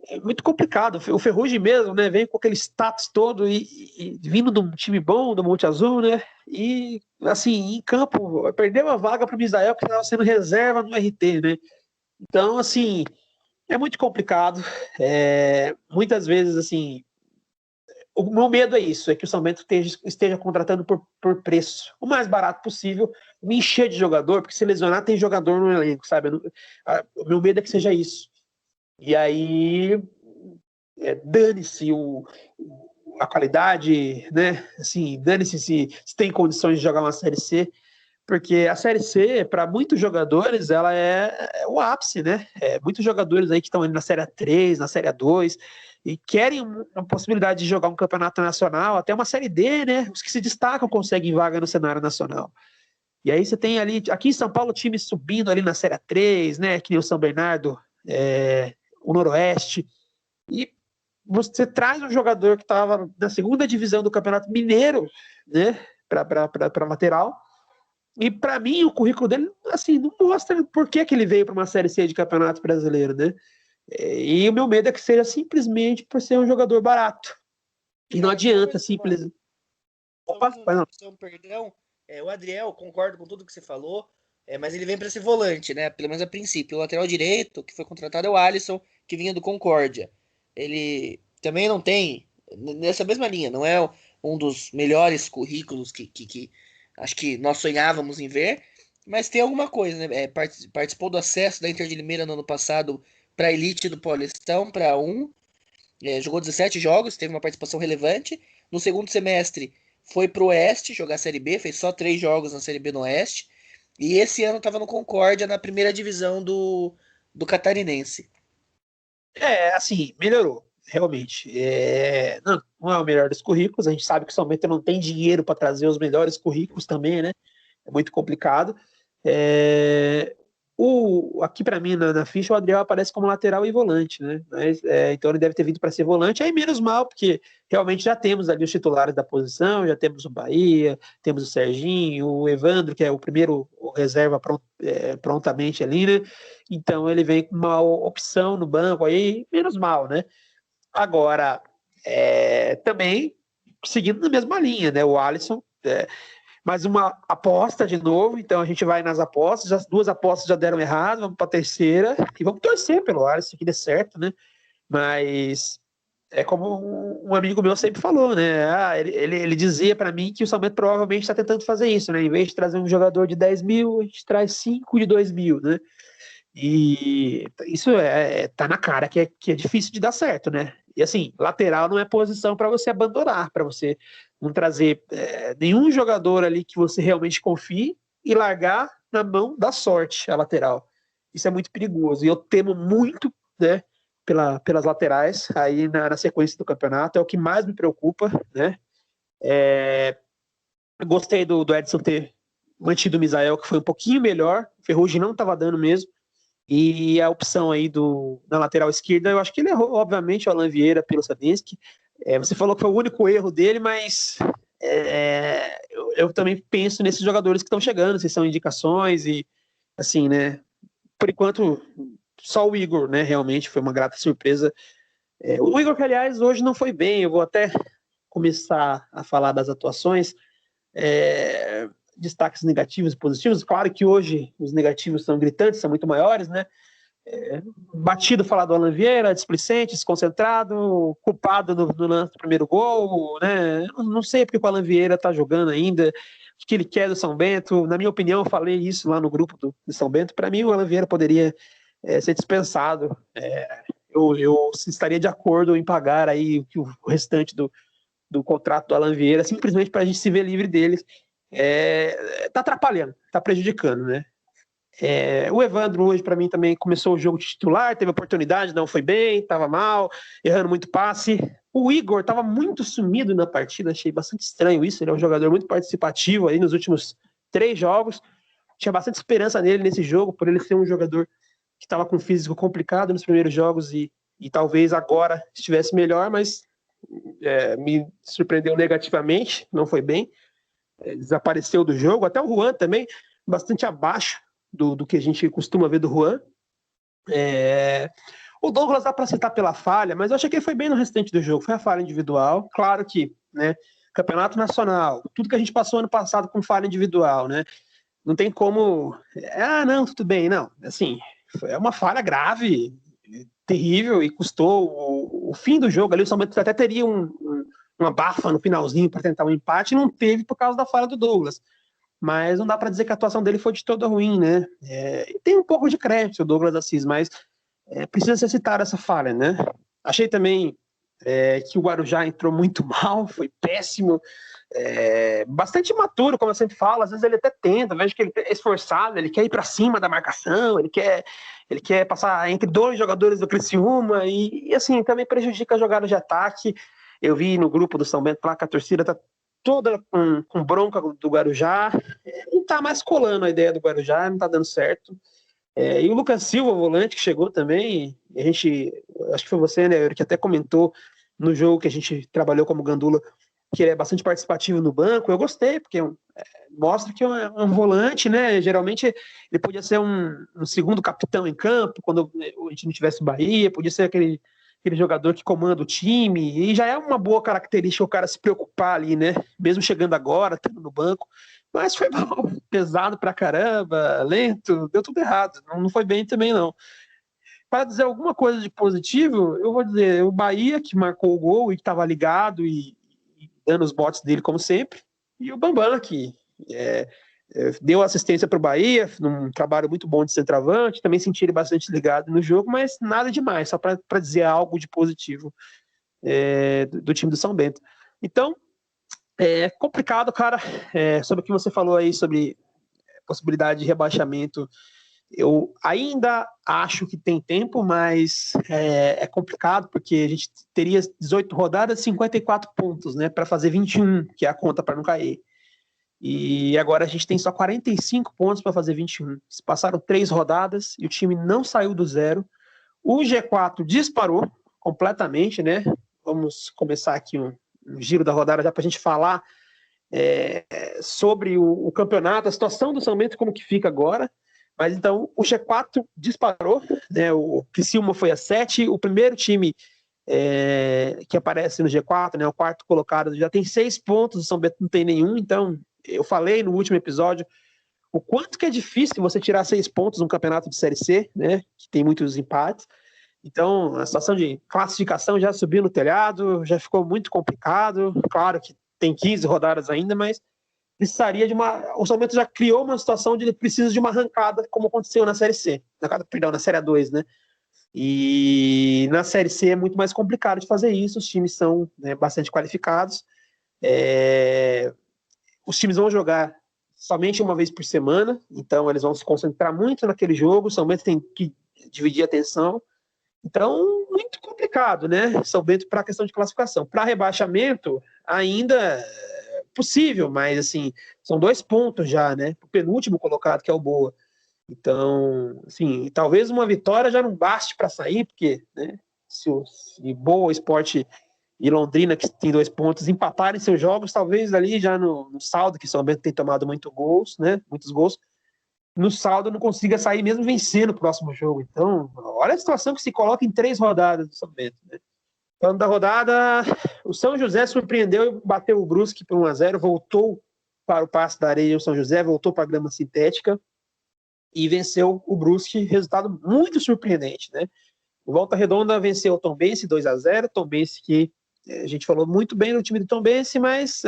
é muito complicado. O Ferrugem mesmo, né? Vem com aquele status todo e vindo de um time bom, do Monte Azul, né? E, assim, em campo, perdeu a vaga para o Misael, que estava sendo reserva no RT, né? Então, assim, é muito complicado. Muitas vezes, assim, o meu medo é isso, é que o São Bento esteja contratando por preço, o mais barato possível, me encher de jogador, porque se lesionar tem jogador no elenco, sabe? O meu medo é que seja isso. E aí, dane-se a qualidade, né? Assim, dane-se se tem condições de jogar uma Série C, porque a Série C, para muitos jogadores, ela é o ápice, né? Muitos jogadores aí que estão na Série 3, na Série 2, e querem uma possibilidade de jogar um campeonato nacional, até uma Série D, né? Os que se destacam conseguem vaga no cenário nacional. E aí você tem ali, aqui em São Paulo, times subindo ali na Série 3, né? Que nem o São Bernardo, o Noroeste. E você traz um jogador que estava na segunda divisão do Campeonato Mineiro, né? Para lateral. E para mim, o currículo dele, assim, não mostra por que ele veio para uma Série C de Campeonato Brasileiro, né? E o meu medo é que seja simplesmente por ser um jogador barato. E não adianta simplesmente. Opa, perdão. O Adriel, concordo com tudo que você falou, mas ele vem para ser volante, né? Pelo menos a princípio. O lateral direito, que foi contratado, é o Alisson, que vinha do Concórdia. Ele também não tem, nessa mesma linha, não é um dos melhores currículos que acho que nós sonhávamos em ver, mas tem alguma coisa, né? Participou do acesso da Inter de Limeira no ano passado para a elite do Paulistão, para um. Jogou 17 jogos, teve uma participação relevante. No segundo semestre foi pro Oeste jogar a Série B, fez só 3 jogos na Série B no Oeste. E esse ano estava no Concórdia, na primeira divisão do Catarinense. Assim, melhorou, realmente. Não é o melhor dos currículos, a gente sabe que o São Bento não tem dinheiro para trazer os melhores currículos também, né? É muito complicado. Aqui para mim na ficha o Adriel aparece como lateral e volante, né? Mas, então ele deve ter vindo para ser volante, aí menos mal, porque realmente já temos ali os titulares da posição, já temos o Bahia, temos o Serginho, o Evandro, que é o primeiro reserva prontamente ali, né? Então ele vem com uma opção no banco aí, menos mal, né? Agora, também seguindo na mesma linha, né? O Alisson, mais uma aposta de novo, então a gente vai nas apostas, as 2 apostas já deram errado, vamos para a terceira, e vamos torcer pelo Alisson que dê certo, né? Mas é como um amigo meu sempre falou, né? Ele dizia para mim que o São Bento provavelmente está tentando fazer isso, né? Em vez de trazer um jogador de 10 mil, a gente traz 5 de 2 mil, né? E isso tá na cara que é difícil de dar certo, né? E assim, lateral não é posição para você abandonar, para você não trazer nenhum jogador ali que você realmente confie e largar na mão da sorte a lateral. Isso é muito perigoso. E eu temo muito, né, pelas laterais aí na sequência do campeonato. É o que mais me preocupa, né? Gostei do Edson ter mantido o Misael, que foi um pouquinho melhor. O Ferrugem não estava dando mesmo. E a opção aí na lateral esquerda, eu acho que ele errou, obviamente, o Alan Vieira pelo Savinski. Você falou que foi o único erro dele, mas eu também penso nesses jogadores que estão chegando, se são indicações e assim, né? Por enquanto, só o Igor, né? Realmente foi uma grata surpresa. O Igor, que aliás, hoje não foi bem, eu vou até começar a falar das atuações. Destaques negativos e positivos. Claro que hoje os negativos são gritantes, são muito maiores, né? Batido falar do Alan Vieira, displicente, desconcentrado, culpado no lance do primeiro gol, né? Não sei porque o Alan Vieira tá jogando ainda, o que ele quer do São Bento. Na minha opinião, eu falei isso lá no grupo do São Bento. Para mim, o Alan Vieira poderia ser dispensado. Eu estaria de acordo em pagar aí o restante do contrato do Alan Vieira, simplesmente para a gente se ver livre dele. Tá atrapalhando, tá prejudicando, né? O Evandro hoje, para mim, também começou o jogo de titular, teve oportunidade, não foi bem, estava mal, errando muito passe. O Igor estava muito sumido na partida, achei bastante estranho isso. Ele é um jogador muito participativo aí nos últimos 3 jogos. Tinha bastante esperança nele nesse jogo, por ele ser um jogador que estava com físico complicado nos primeiros jogos e talvez agora estivesse melhor, mas me surpreendeu negativamente, não foi bem. Desapareceu do jogo. Até o Juan também, bastante abaixo do que a gente costuma ver do Juan. O Douglas dá para citar pela falha, mas eu achei que ele foi bem no restante do jogo. Foi a falha individual. Claro que, né, campeonato nacional, tudo que a gente passou ano passado com falha individual, né? Não tem como. Não, tudo bem, não. Assim, é uma falha grave, terrível, e custou o fim do jogo ali. O São Bento até teria uma bafa no finalzinho para tentar um empate, e não teve por causa da falha do Douglas. Mas não dá para dizer que a atuação dele foi de toda ruim, né? E tem um pouco de crédito o Douglas Assis, mas precisa ser citada essa falha, né? Achei também que o Guarujá entrou muito mal, foi péssimo, bastante imaturo, como eu sempre falo. Às vezes ele até tenta, vejo que ele é esforçado, ele quer ir para cima da marcação, ele quer passar entre 2 jogadores do Criciúma e assim, também prejudica a jogada de ataque. Eu vi no grupo do São Bento lá que a torcida tá toda com bronca do Guarujá, não tá mais colando a ideia do Guarujá, não tá dando certo. E o Lucas Silva, o volante, que chegou também, acho que foi você, né, que até comentou no jogo que a gente trabalhou como Gandula, que ele é bastante participativo no banco. Eu gostei, porque mostra que é um volante, né? Geralmente ele podia ser um segundo capitão em campo, quando a gente não tivesse Bahia, podia ser aquele jogador que comanda o time, e já é uma boa característica o cara se preocupar ali, né? Mesmo chegando agora, estando no banco. Mas foi mal, pesado pra caramba, lento, deu tudo errado. Não foi bem também, não. Para dizer alguma coisa de positivo, eu vou dizer o Bahia, que marcou o gol e que estava ligado e dando os botes dele, como sempre, e o Bambam, que deu assistência para o Bahia, num trabalho muito bom de centroavante, também senti ele bastante ligado no jogo, mas nada demais, só para dizer algo de positivo do time do São Bento. Então, é complicado, cara, sobre o que você falou aí sobre possibilidade de rebaixamento. Eu ainda acho que tem tempo, mas é complicado, porque a gente teria 18 rodadas, 54 pontos, né, para fazer 21, que é a conta para não cair. E agora a gente tem só 45 pontos para fazer 21. Se passaram 3 rodadas e o time não saiu do zero. O G4 disparou completamente, né? Vamos começar aqui um giro da rodada já para a gente falar sobre o campeonato, a situação do São Bento, como que fica agora. Mas então o G4 disparou, né? O Criciúma foi a 7, o primeiro time que aparece no G4, né? O quarto colocado já tem 6 pontos, o São Bento não tem nenhum. Então eu falei no último episódio o quanto que é difícil você tirar 6 pontos num campeonato de Série C, né? Que tem muitos empates. Então a situação de classificação já subiu no telhado, já ficou muito complicado. Claro que tem 15 rodadas ainda, mas precisaria de uma. O São Bento já criou uma situação onde ele precisa de uma arrancada, como aconteceu na Série C, na Série A2, né? E na Série C é muito mais complicado de fazer isso, os times são, né, bastante qualificados. Os times vão jogar somente uma vez por semana, então eles vão se concentrar muito naquele jogo, o São Bento tem que dividir a atenção. Então, muito complicado, né? São Bento para a questão de classificação. Para rebaixamento, ainda possível, mas assim, são 2 pontos já, né? O penúltimo colocado, que é o Boa. Então, assim, talvez uma vitória já não baste para sair, porque, né, se Boa Esporte e Londrina, que tem 2 pontos, empatarem seus jogos, talvez ali já no saldo, que São Bento tem tomado muitos gols, no saldo não consiga sair mesmo vencendo o próximo jogo. Então, olha a situação que se coloca em 3 rodadas do São Bento, né? Falando da rodada, o São José surpreendeu e bateu o Brusque por 1-0, voltou para o Passo da Areia, o São José voltou para a grama sintética e venceu o Brusque, resultado muito surpreendente, né? O Volta Redonda venceu o Tombense 2-0, Tombense que a gente falou muito bem no time do Tombense, mas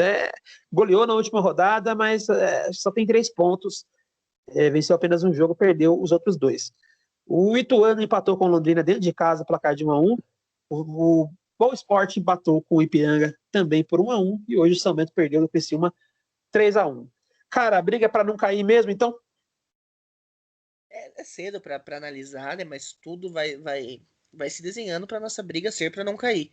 goleou na última rodada, mas só tem 3 pontos, venceu apenas um jogo, perdeu os outros 2. O Ituano empatou com o Londrina dentro de casa, placar de 1-1. O Boa Esporte empatou com o Ipiranga também por 1-1, e hoje o São Bento perdeu no Criciúma 3-1. Cara, a briga é para não cair mesmo, então? É cedo para analisar, né? Mas tudo vai se desenhando para nossa briga ser para não cair.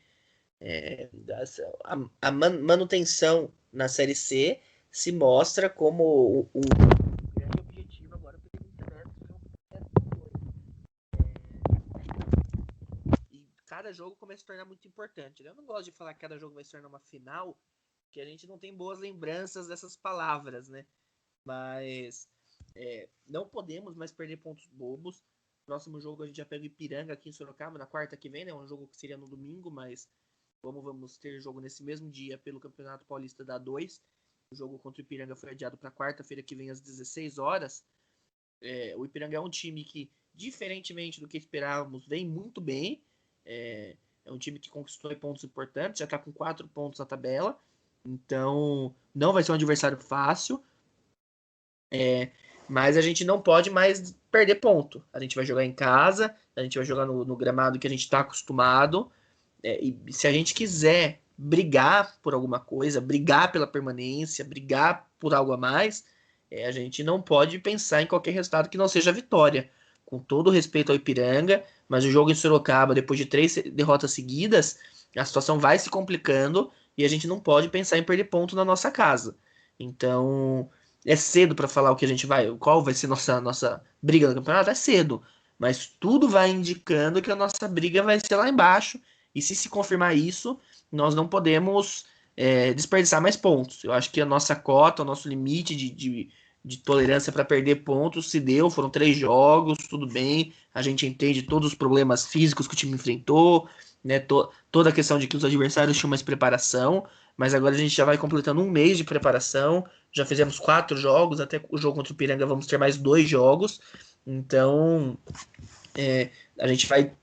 A manutenção na Série C se mostra como o grande objetivo agora para e cada jogo começa a se tornar muito importante. Eu não gosto de falar que cada jogo vai se tornar uma final, que a gente não tem boas lembranças dessas palavras, né? Mas não podemos mais perder pontos bobos. Próximo jogo a gente já pega o Ipiranga aqui em Sorocaba na quarta que vem, né? Um jogo que seria no domingo, mas como vamos ter jogo nesse mesmo dia pelo Campeonato Paulista da 2, o jogo contra o Ipiranga foi adiado para quarta-feira que vem às 16 horas. O Ipiranga é um time que, diferentemente do que esperávamos, vem muito bem. É um time que conquistou pontos importantes, já está com 4 pontos na tabela. Então, não vai ser um adversário fácil. Mas a gente não pode mais perder ponto. A gente vai jogar em casa, a gente vai jogar no gramado que a gente está acostumado. E se a gente quiser brigar por alguma coisa, brigar pela permanência, brigar por algo a mais, a gente não pode pensar em qualquer resultado que não seja vitória. Com todo respeito ao Ipiranga, mas o jogo em Sorocaba, depois de 3 derrotas seguidas, a situação vai se complicando e a gente não pode pensar em perder ponto na nossa casa. Então, é cedo para falar o que a gente qual vai ser nossa briga no campeonato, é cedo. Mas tudo vai indicando que a nossa briga vai ser lá embaixo. E se confirmar isso, nós não podemos desperdiçar mais pontos. Eu acho que a nossa cota, o nosso limite de tolerância para perder pontos se deu. Foram 3 jogos, tudo bem. A gente entende todos os problemas físicos que o time enfrentou, né? Toda a questão de que os adversários tinham mais preparação. Mas agora a gente já vai completando um mês de preparação. Já fizemos 4 jogos, até o jogo contra o Piranga vamos ter mais 2 jogos. Então, a gente vai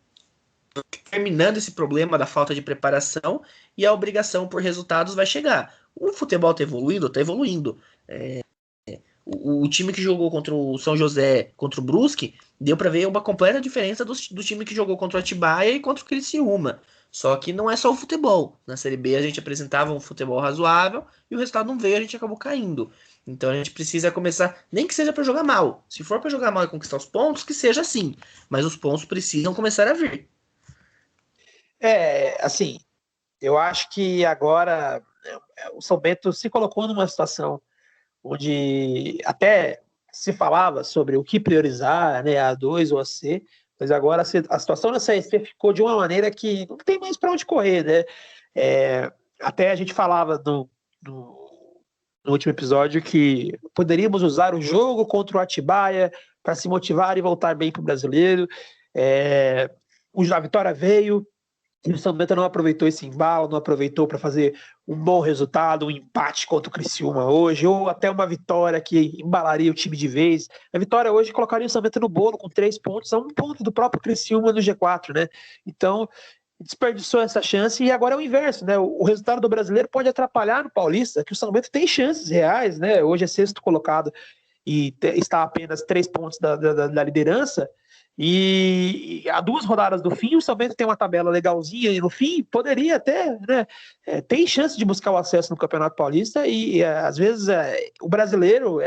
terminando esse problema da falta de preparação e a obrigação por resultados vai chegar. O futebol está evoluindo? Está evoluindo. O time que jogou contra o São José, contra o Brusque, deu para ver uma completa diferença do time que jogou contra o Atibaia e contra o Criciúma. Só que não é só o futebol. Na Série B a gente apresentava um futebol razoável e o resultado não veio, a gente acabou caindo. Então a gente precisa começar, nem que seja para jogar mal. Se for para jogar mal e conquistar os pontos, que seja assim. Mas os pontos precisam começar a vir. Assim, eu acho que agora o São Bento se colocou numa situação onde até se falava sobre o que priorizar, né, a A2 ou a C, mas agora a situação na CSP ficou de uma maneira que não tem mais para onde correr, né? Até a gente falava no último episódio que poderíamos usar o jogo contra o Atibaia para se motivar e voltar bem para o brasileiro. A vitória veio, e o São Bento não aproveitou esse embalo, não aproveitou para fazer um bom resultado, um empate contra o Criciúma hoje, ou até uma vitória que embalaria o time de vez. A vitória hoje colocaria o São Bento no bolo com 3 pontos, a 1 ponto do próprio Criciúma no G4, né? Então, desperdiçou essa chance e agora é o inverso, né? O resultado do brasileiro pode atrapalhar no Paulista, que o São Bento tem chances reais, né? Hoje é 6º colocado e está a apenas 3 pontos da liderança. E a 2 rodadas do fim, o São Bento tem uma tabela legalzinha e no fim poderia até, né, tem chance de buscar o acesso no Campeonato Paulista e às vezes o brasileiro,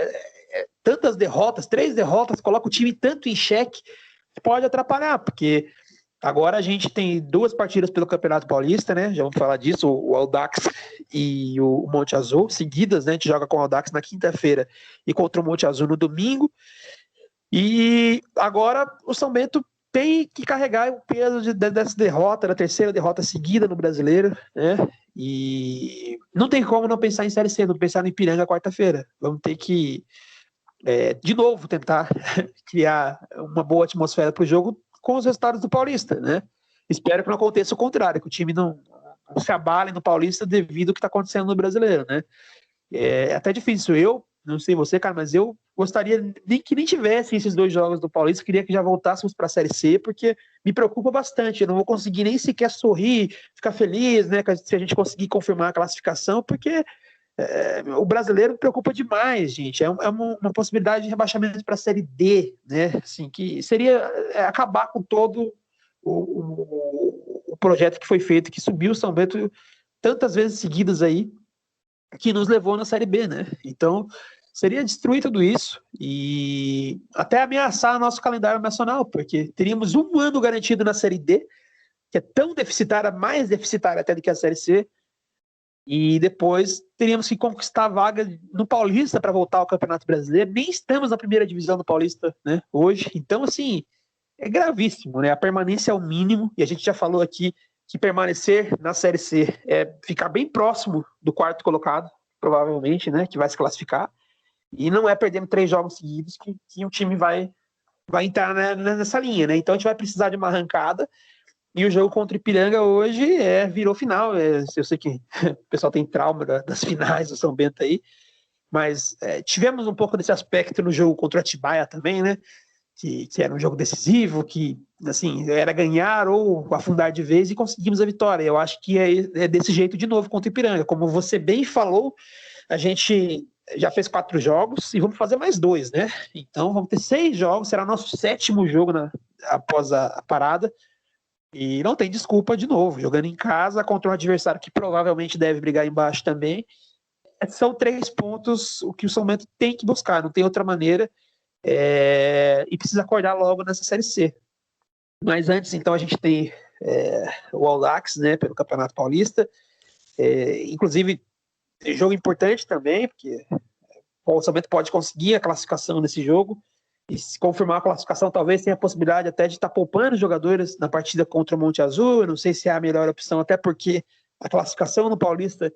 tantas derrotas, 3 derrotas, coloca o time tanto em xeque, pode atrapalhar, porque agora a gente tem 2 partidas pelo Campeonato Paulista, né, já vamos falar disso, o Audax e o Monte Azul, seguidas, né, a gente joga com o Audax na quinta-feira e contra o Monte Azul no domingo. E agora o São Bento tem que carregar o peso dessa derrota, da terceira derrota seguida no Brasileiro, né? E não tem como não pensar em Série C, não pensar no Ipiranga quarta-feira. Vamos ter que, de novo, tentar criar uma boa atmosfera para o jogo com os resultados do Paulista, né? Espero que não aconteça o contrário, que o time não se abale no Paulista devido ao que está acontecendo no Brasileiro, né? É até difícil. Eu, não sei você, cara, mas eu gostaria que nem tivesse esses 2 jogos do Paulista. Queria que já voltássemos para a Série C, porque me preocupa bastante. Eu não vou conseguir nem sequer sorrir, ficar feliz, né, se a gente conseguir confirmar a classificação, porque o brasileiro me preocupa demais, gente. É uma possibilidade de rebaixamento para a Série D, né? Assim, que seria acabar com todo o projeto que foi feito, que subiu o São Bento tantas vezes seguidas aí, que nos levou na Série B, né? Então, seria destruir tudo isso e até ameaçar nosso calendário nacional, porque teríamos um ano garantido na Série D, que é tão deficitária, mais deficitária até do que a Série C, e depois teríamos que conquistar a vaga no Paulista para voltar ao Campeonato Brasileiro. Nem estamos na primeira divisão do Paulista, né, hoje. Então, assim, é gravíssimo, né? A permanência é o mínimo, e a gente já falou aqui que permanecer na Série C é ficar bem próximo do quarto colocado, provavelmente, né? Que vai se classificar. E não é perdendo 3 jogos seguidos que o time vai entrar nessa linha, né? Então a gente vai precisar de uma arrancada. E o jogo contra o Ipiranga hoje virou final. Eu sei que o pessoal tem trauma das finais do São Bento aí, mas tivemos um pouco desse aspecto no jogo contra o Atibaia também, né? Que era um jogo decisivo, que assim, era ganhar ou afundar de vez, e conseguimos a vitória. Eu acho que é desse jeito de novo contra o Ipiranga. Como você bem falou, a gente já fez 4 jogos e vamos fazer mais 2, né? Então vamos ter 6 jogos, será nosso 7º jogo após a parada. E não tem desculpa de novo, jogando em casa contra um adversário que provavelmente deve brigar embaixo também. São 3 pontos o que o São Bento tem que buscar, não tem outra maneira. E precisa acordar logo nessa Série C. Mas antes, então, a gente tem o Audax, né, pelo Campeonato Paulista. Inclusive, jogo importante também, porque o São Bento pode conseguir a classificação nesse jogo. E se confirmar a classificação, talvez tenha a possibilidade até de estar poupando os jogadores na partida contra o Monte Azul. Eu não sei se é a melhor opção, até porque a classificação no Paulista,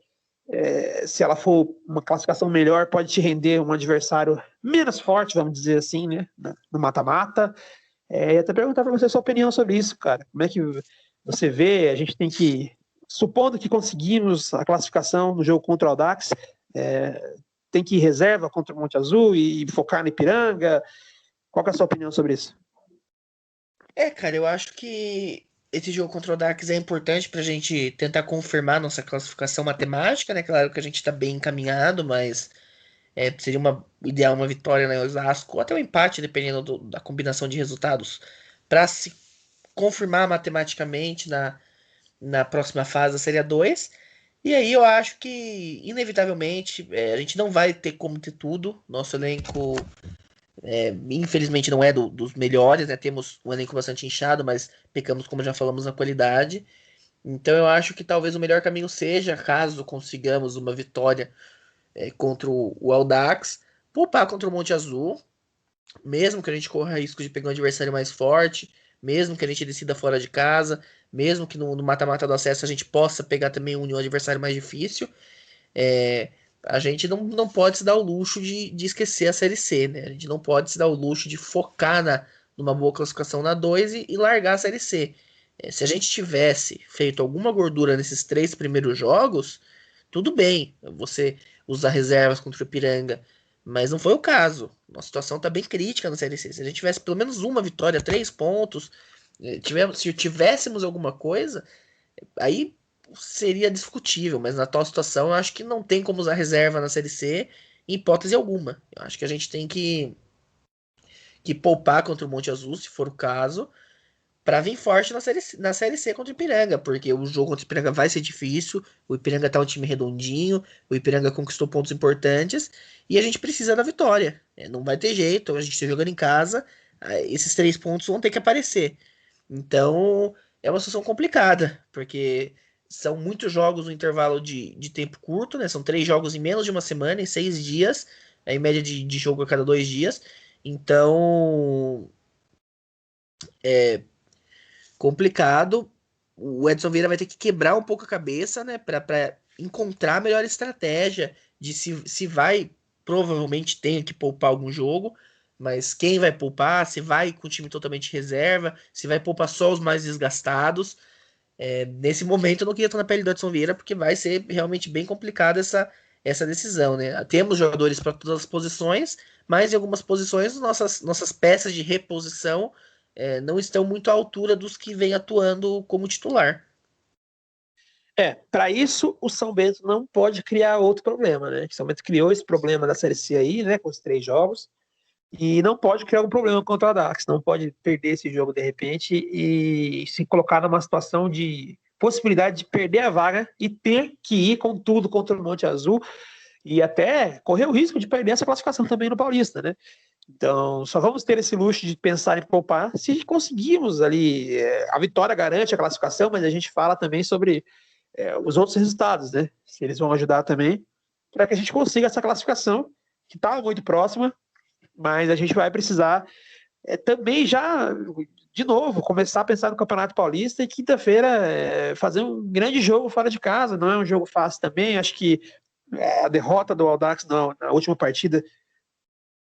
se ela for uma classificação melhor, pode te render um adversário menos forte, vamos dizer assim, né, no mata-mata. E até perguntar para você a sua opinião sobre isso, cara. Como é que você vê? A gente tem que, supondo que conseguimos a classificação no jogo contra o Audax, tem que ir reserva contra o Monte Azul e focar no Ipiranga. Qual que é a sua opinião sobre isso? Cara, eu acho que esse jogo contra o Dax é importante pra gente tentar confirmar nossa classificação matemática, né? Claro que a gente tá bem encaminhado, mas seria ideal uma vitória na Osasco, ou até um empate, dependendo da combinação de resultados, pra se confirmar matematicamente na próxima fase da Série A2. E aí eu acho que, inevitavelmente, a gente não vai ter como ter tudo. Nosso elenco, infelizmente, não é dos melhores, né? Temos um elenco bastante inchado, mas pecamos, como já falamos, na qualidade. Então eu acho que talvez o melhor caminho seja, caso consigamos uma vitória contra o Audax, poupar contra o Monte Azul, mesmo que a gente corra risco de pegar um adversário mais forte, mesmo que a gente decida fora de casa, mesmo que no mata-mata do acesso a gente possa pegar também um adversário mais difícil. A gente não pode se dar o luxo de esquecer a Série C, né? A gente não pode se dar o luxo de focar numa boa classificação na 2 e largar a Série C. Se a gente tivesse feito alguma gordura nesses 3 primeiros jogos, tudo bem, você usar reservas contra o Ipiranga, mas não foi o caso. Nossa situação está bem crítica na Série C. Se a gente tivesse pelo menos uma vitória, 3 pontos, se tivéssemos alguma coisa, aí seria discutível, mas na atual situação eu acho que não tem como usar reserva na Série C em hipótese alguma. Eu acho que a gente tem que poupar contra o Monte Azul, se for o caso, para vir forte na série C contra o Ipiranga, porque o jogo contra o Ipiranga vai ser difícil, o Ipiranga tá um time redondinho, o Ipiranga conquistou pontos importantes, e a gente precisa da vitória. Não vai ter jeito, a gente tá jogando em casa, esses 3 pontos vão ter que aparecer. Então, é uma situação complicada, porque são muitos jogos no intervalo de tempo curto, né? São 3 jogos em menos de uma semana, em 6 dias, em média de jogo a cada 2 dias. Então, é complicado. O Edson Vieira vai ter que quebrar um pouco a cabeça, né, para encontrar a melhor estratégia de se vai, provavelmente tenha que poupar algum jogo, mas quem vai poupar, se vai com o time totalmente reserva, se vai poupar só os mais desgastados. Nesse momento eu não queria estar na pele do Edson Vieira, porque vai ser realmente bem complicada essa decisão, né? Temos jogadores para todas as posições, mas em algumas posições nossas peças de reposição não estão muito à altura dos que vêm atuando como titular. Para isso, o São Bento não pode criar outro problema, né? O São Bento criou esse problema da Série C aí, né? Com os 3 jogos, e não pode criar um problema contra o Dax, não pode perder esse jogo de repente e se colocar numa situação de possibilidade de perder a vaga e ter que ir com tudo contra o Monte Azul e até correr o risco de perder essa classificação também no Paulista, né? Então, só vamos ter esse luxo de pensar em poupar se conseguirmos ali. A vitória garante a classificação, mas a gente fala também sobre os outros resultados, né? Se eles vão ajudar também para que a gente consiga essa classificação, que está muito próxima, mas a gente vai precisar também já, de novo, começar a pensar no Campeonato Paulista e quinta-feira fazer um grande jogo fora de casa. Não é um jogo fácil também. Acho que a derrota do Audax na última partida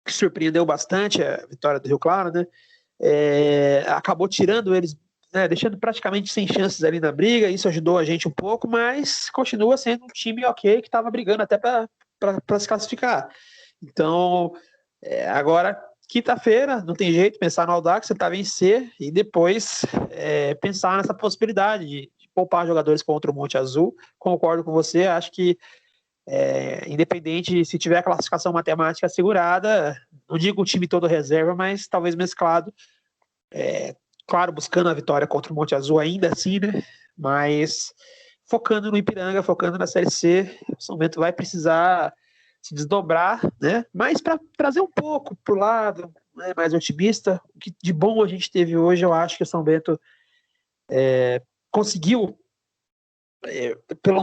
que surpreendeu bastante, a vitória do Rio Claro, né? Acabou tirando eles, né, deixando praticamente sem chances ali na briga. Isso ajudou a gente um pouco, mas continua sendo um time ok que estava brigando até para se classificar. Então, agora, quinta-feira, não tem jeito, pensar no Audax, tentar vencer e depois pensar nessa possibilidade de poupar jogadores contra o Monte Azul. Concordo com você, acho que independente se tiver a classificação matemática assegurada, não digo o time todo reserva, mas talvez mesclado, claro, buscando a vitória contra o Monte Azul ainda assim, né? Mas focando no Ipiranga, focando na Série C, o São Bento vai precisar se desdobrar, né? Mas para trazer um pouco para o lado, né, mais otimista, o que de bom a gente teve hoje, eu acho que o São Bento conseguiu,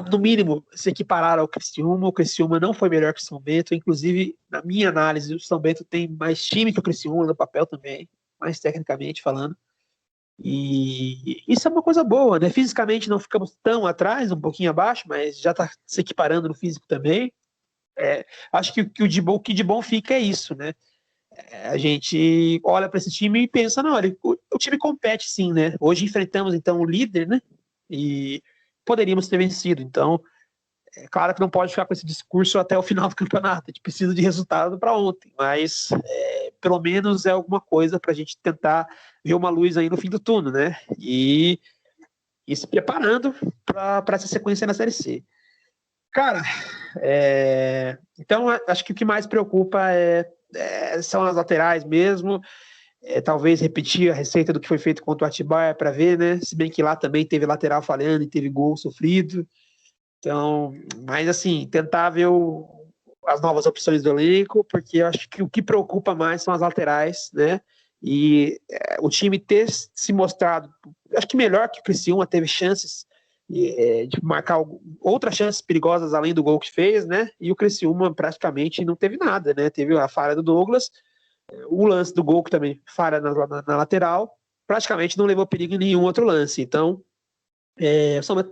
no mínimo, se equiparar ao Criciúma. O Criciúma não foi melhor que o São Bento, inclusive, na minha análise, o São Bento tem mais time que o Criciúma no papel também, mais tecnicamente falando. E isso é uma coisa boa, né? Fisicamente não ficamos tão atrás, um pouquinho abaixo, mas já está se equiparando no físico também. Acho que o que de bom fica é isso, né? A gente olha para esse time e pensa, não, olha, o time compete sim, né? Hoje enfrentamos então o líder, né? E poderíamos ter vencido. Então, claro que não pode ficar com esse discurso até o final do campeonato. A gente precisa de resultado para ontem, mas pelo menos é alguma coisa para a gente tentar ver uma luz aí no fim do túnel, né? E se preparando para essa sequência na Série C. Cara, então acho que o que mais preocupa são as laterais mesmo. Talvez repetir a receita do que foi feito contra o Atibaia para ver, né? Se bem que lá também teve lateral falhando e teve gol sofrido. Então, mas assim, tentar ver as novas opções do elenco, porque eu acho que o que preocupa mais são as laterais, né? E o time ter se mostrado, acho que melhor que o Criciúma, teve chances de marcar outras chances perigosas além do gol que fez, né? E o Criciúma praticamente não teve nada, né? Teve a falha do Douglas, o lance do gol que também falha na lateral, praticamente não levou perigo em nenhum outro lance. Então,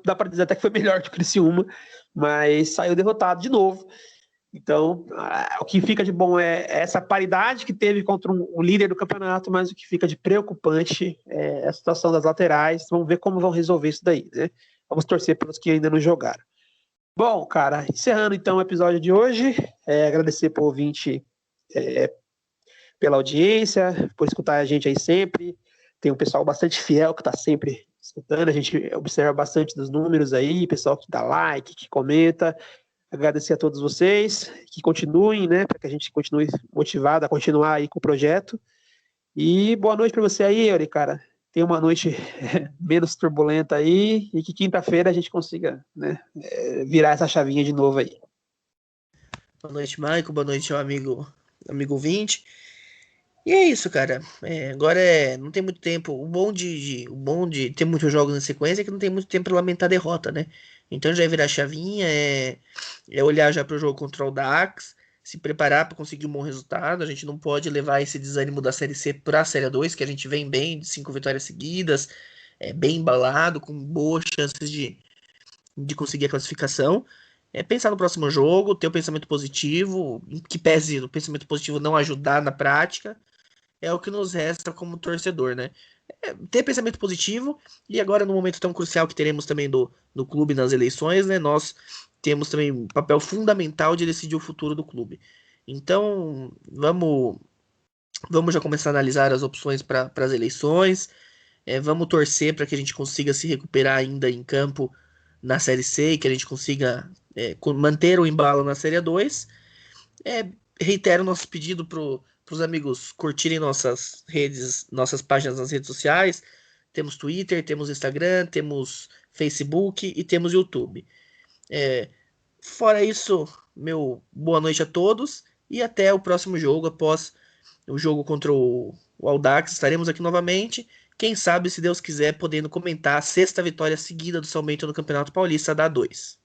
dá para dizer até que foi melhor que o Criciúma, mas saiu derrotado de novo. Então, o que fica de bom é essa paridade que teve contra um líder do campeonato, mas o que fica de preocupante é a situação das laterais. Vamos ver como vão resolver isso daí, né? Vamos torcer pelos que ainda não jogaram. Bom, cara, encerrando então o episódio de hoje, agradecer por ouvinte, pela audiência, por escutar a gente aí sempre. Tem um pessoal bastante fiel que está sempre escutando, a gente observa bastante dos números aí, pessoal que dá like, que comenta. Agradecer a todos vocês, que continuem, né, para que a gente continue motivado a continuar aí com o projeto. E boa noite para você aí, Yuri, cara. Tenha uma noite menos turbulenta aí e que quinta-feira a gente consiga, né, virar essa chavinha de novo aí. Boa noite, Maico. Boa noite, meu amigo ouvinte. E é isso, cara. Agora não tem muito tempo. O bom de ter muitos jogos na sequência é que não tem muito tempo para lamentar a derrota, né? Então já é virar chavinha, é olhar já pro jogo contra o Dax. se preparar para conseguir um bom resultado. A gente não pode levar esse desânimo da Série C para a Série 2, que a gente vem bem, de 5 vitórias seguidas, bem embalado, com boas chances de conseguir a classificação. Pensar no próximo jogo, ter o pensamento positivo, que pese o pensamento positivo não ajudar na prática, é o que nos resta como torcedor, né? Ter pensamento positivo, e agora no momento tão crucial que teremos também do clube nas eleições, né? Nós temos também um papel fundamental de decidir o futuro do clube. Então, vamos já começar a analisar as opções para as eleições. Vamos torcer para que a gente consiga se recuperar ainda em campo na Série C e que a gente consiga manter o embalo na Série 2. Reitero nosso pedido para os amigos curtirem nossas redes, nossas páginas nas redes sociais. Temos Twitter, temos Instagram, temos Facebook e temos YouTube. Fora isso, meu boa noite a todos e até o próximo jogo. Após o jogo contra o Audax, estaremos aqui novamente. Quem sabe, se Deus quiser, podendo comentar a 6ª vitória seguida do São Bento no Campeonato Paulista da A2.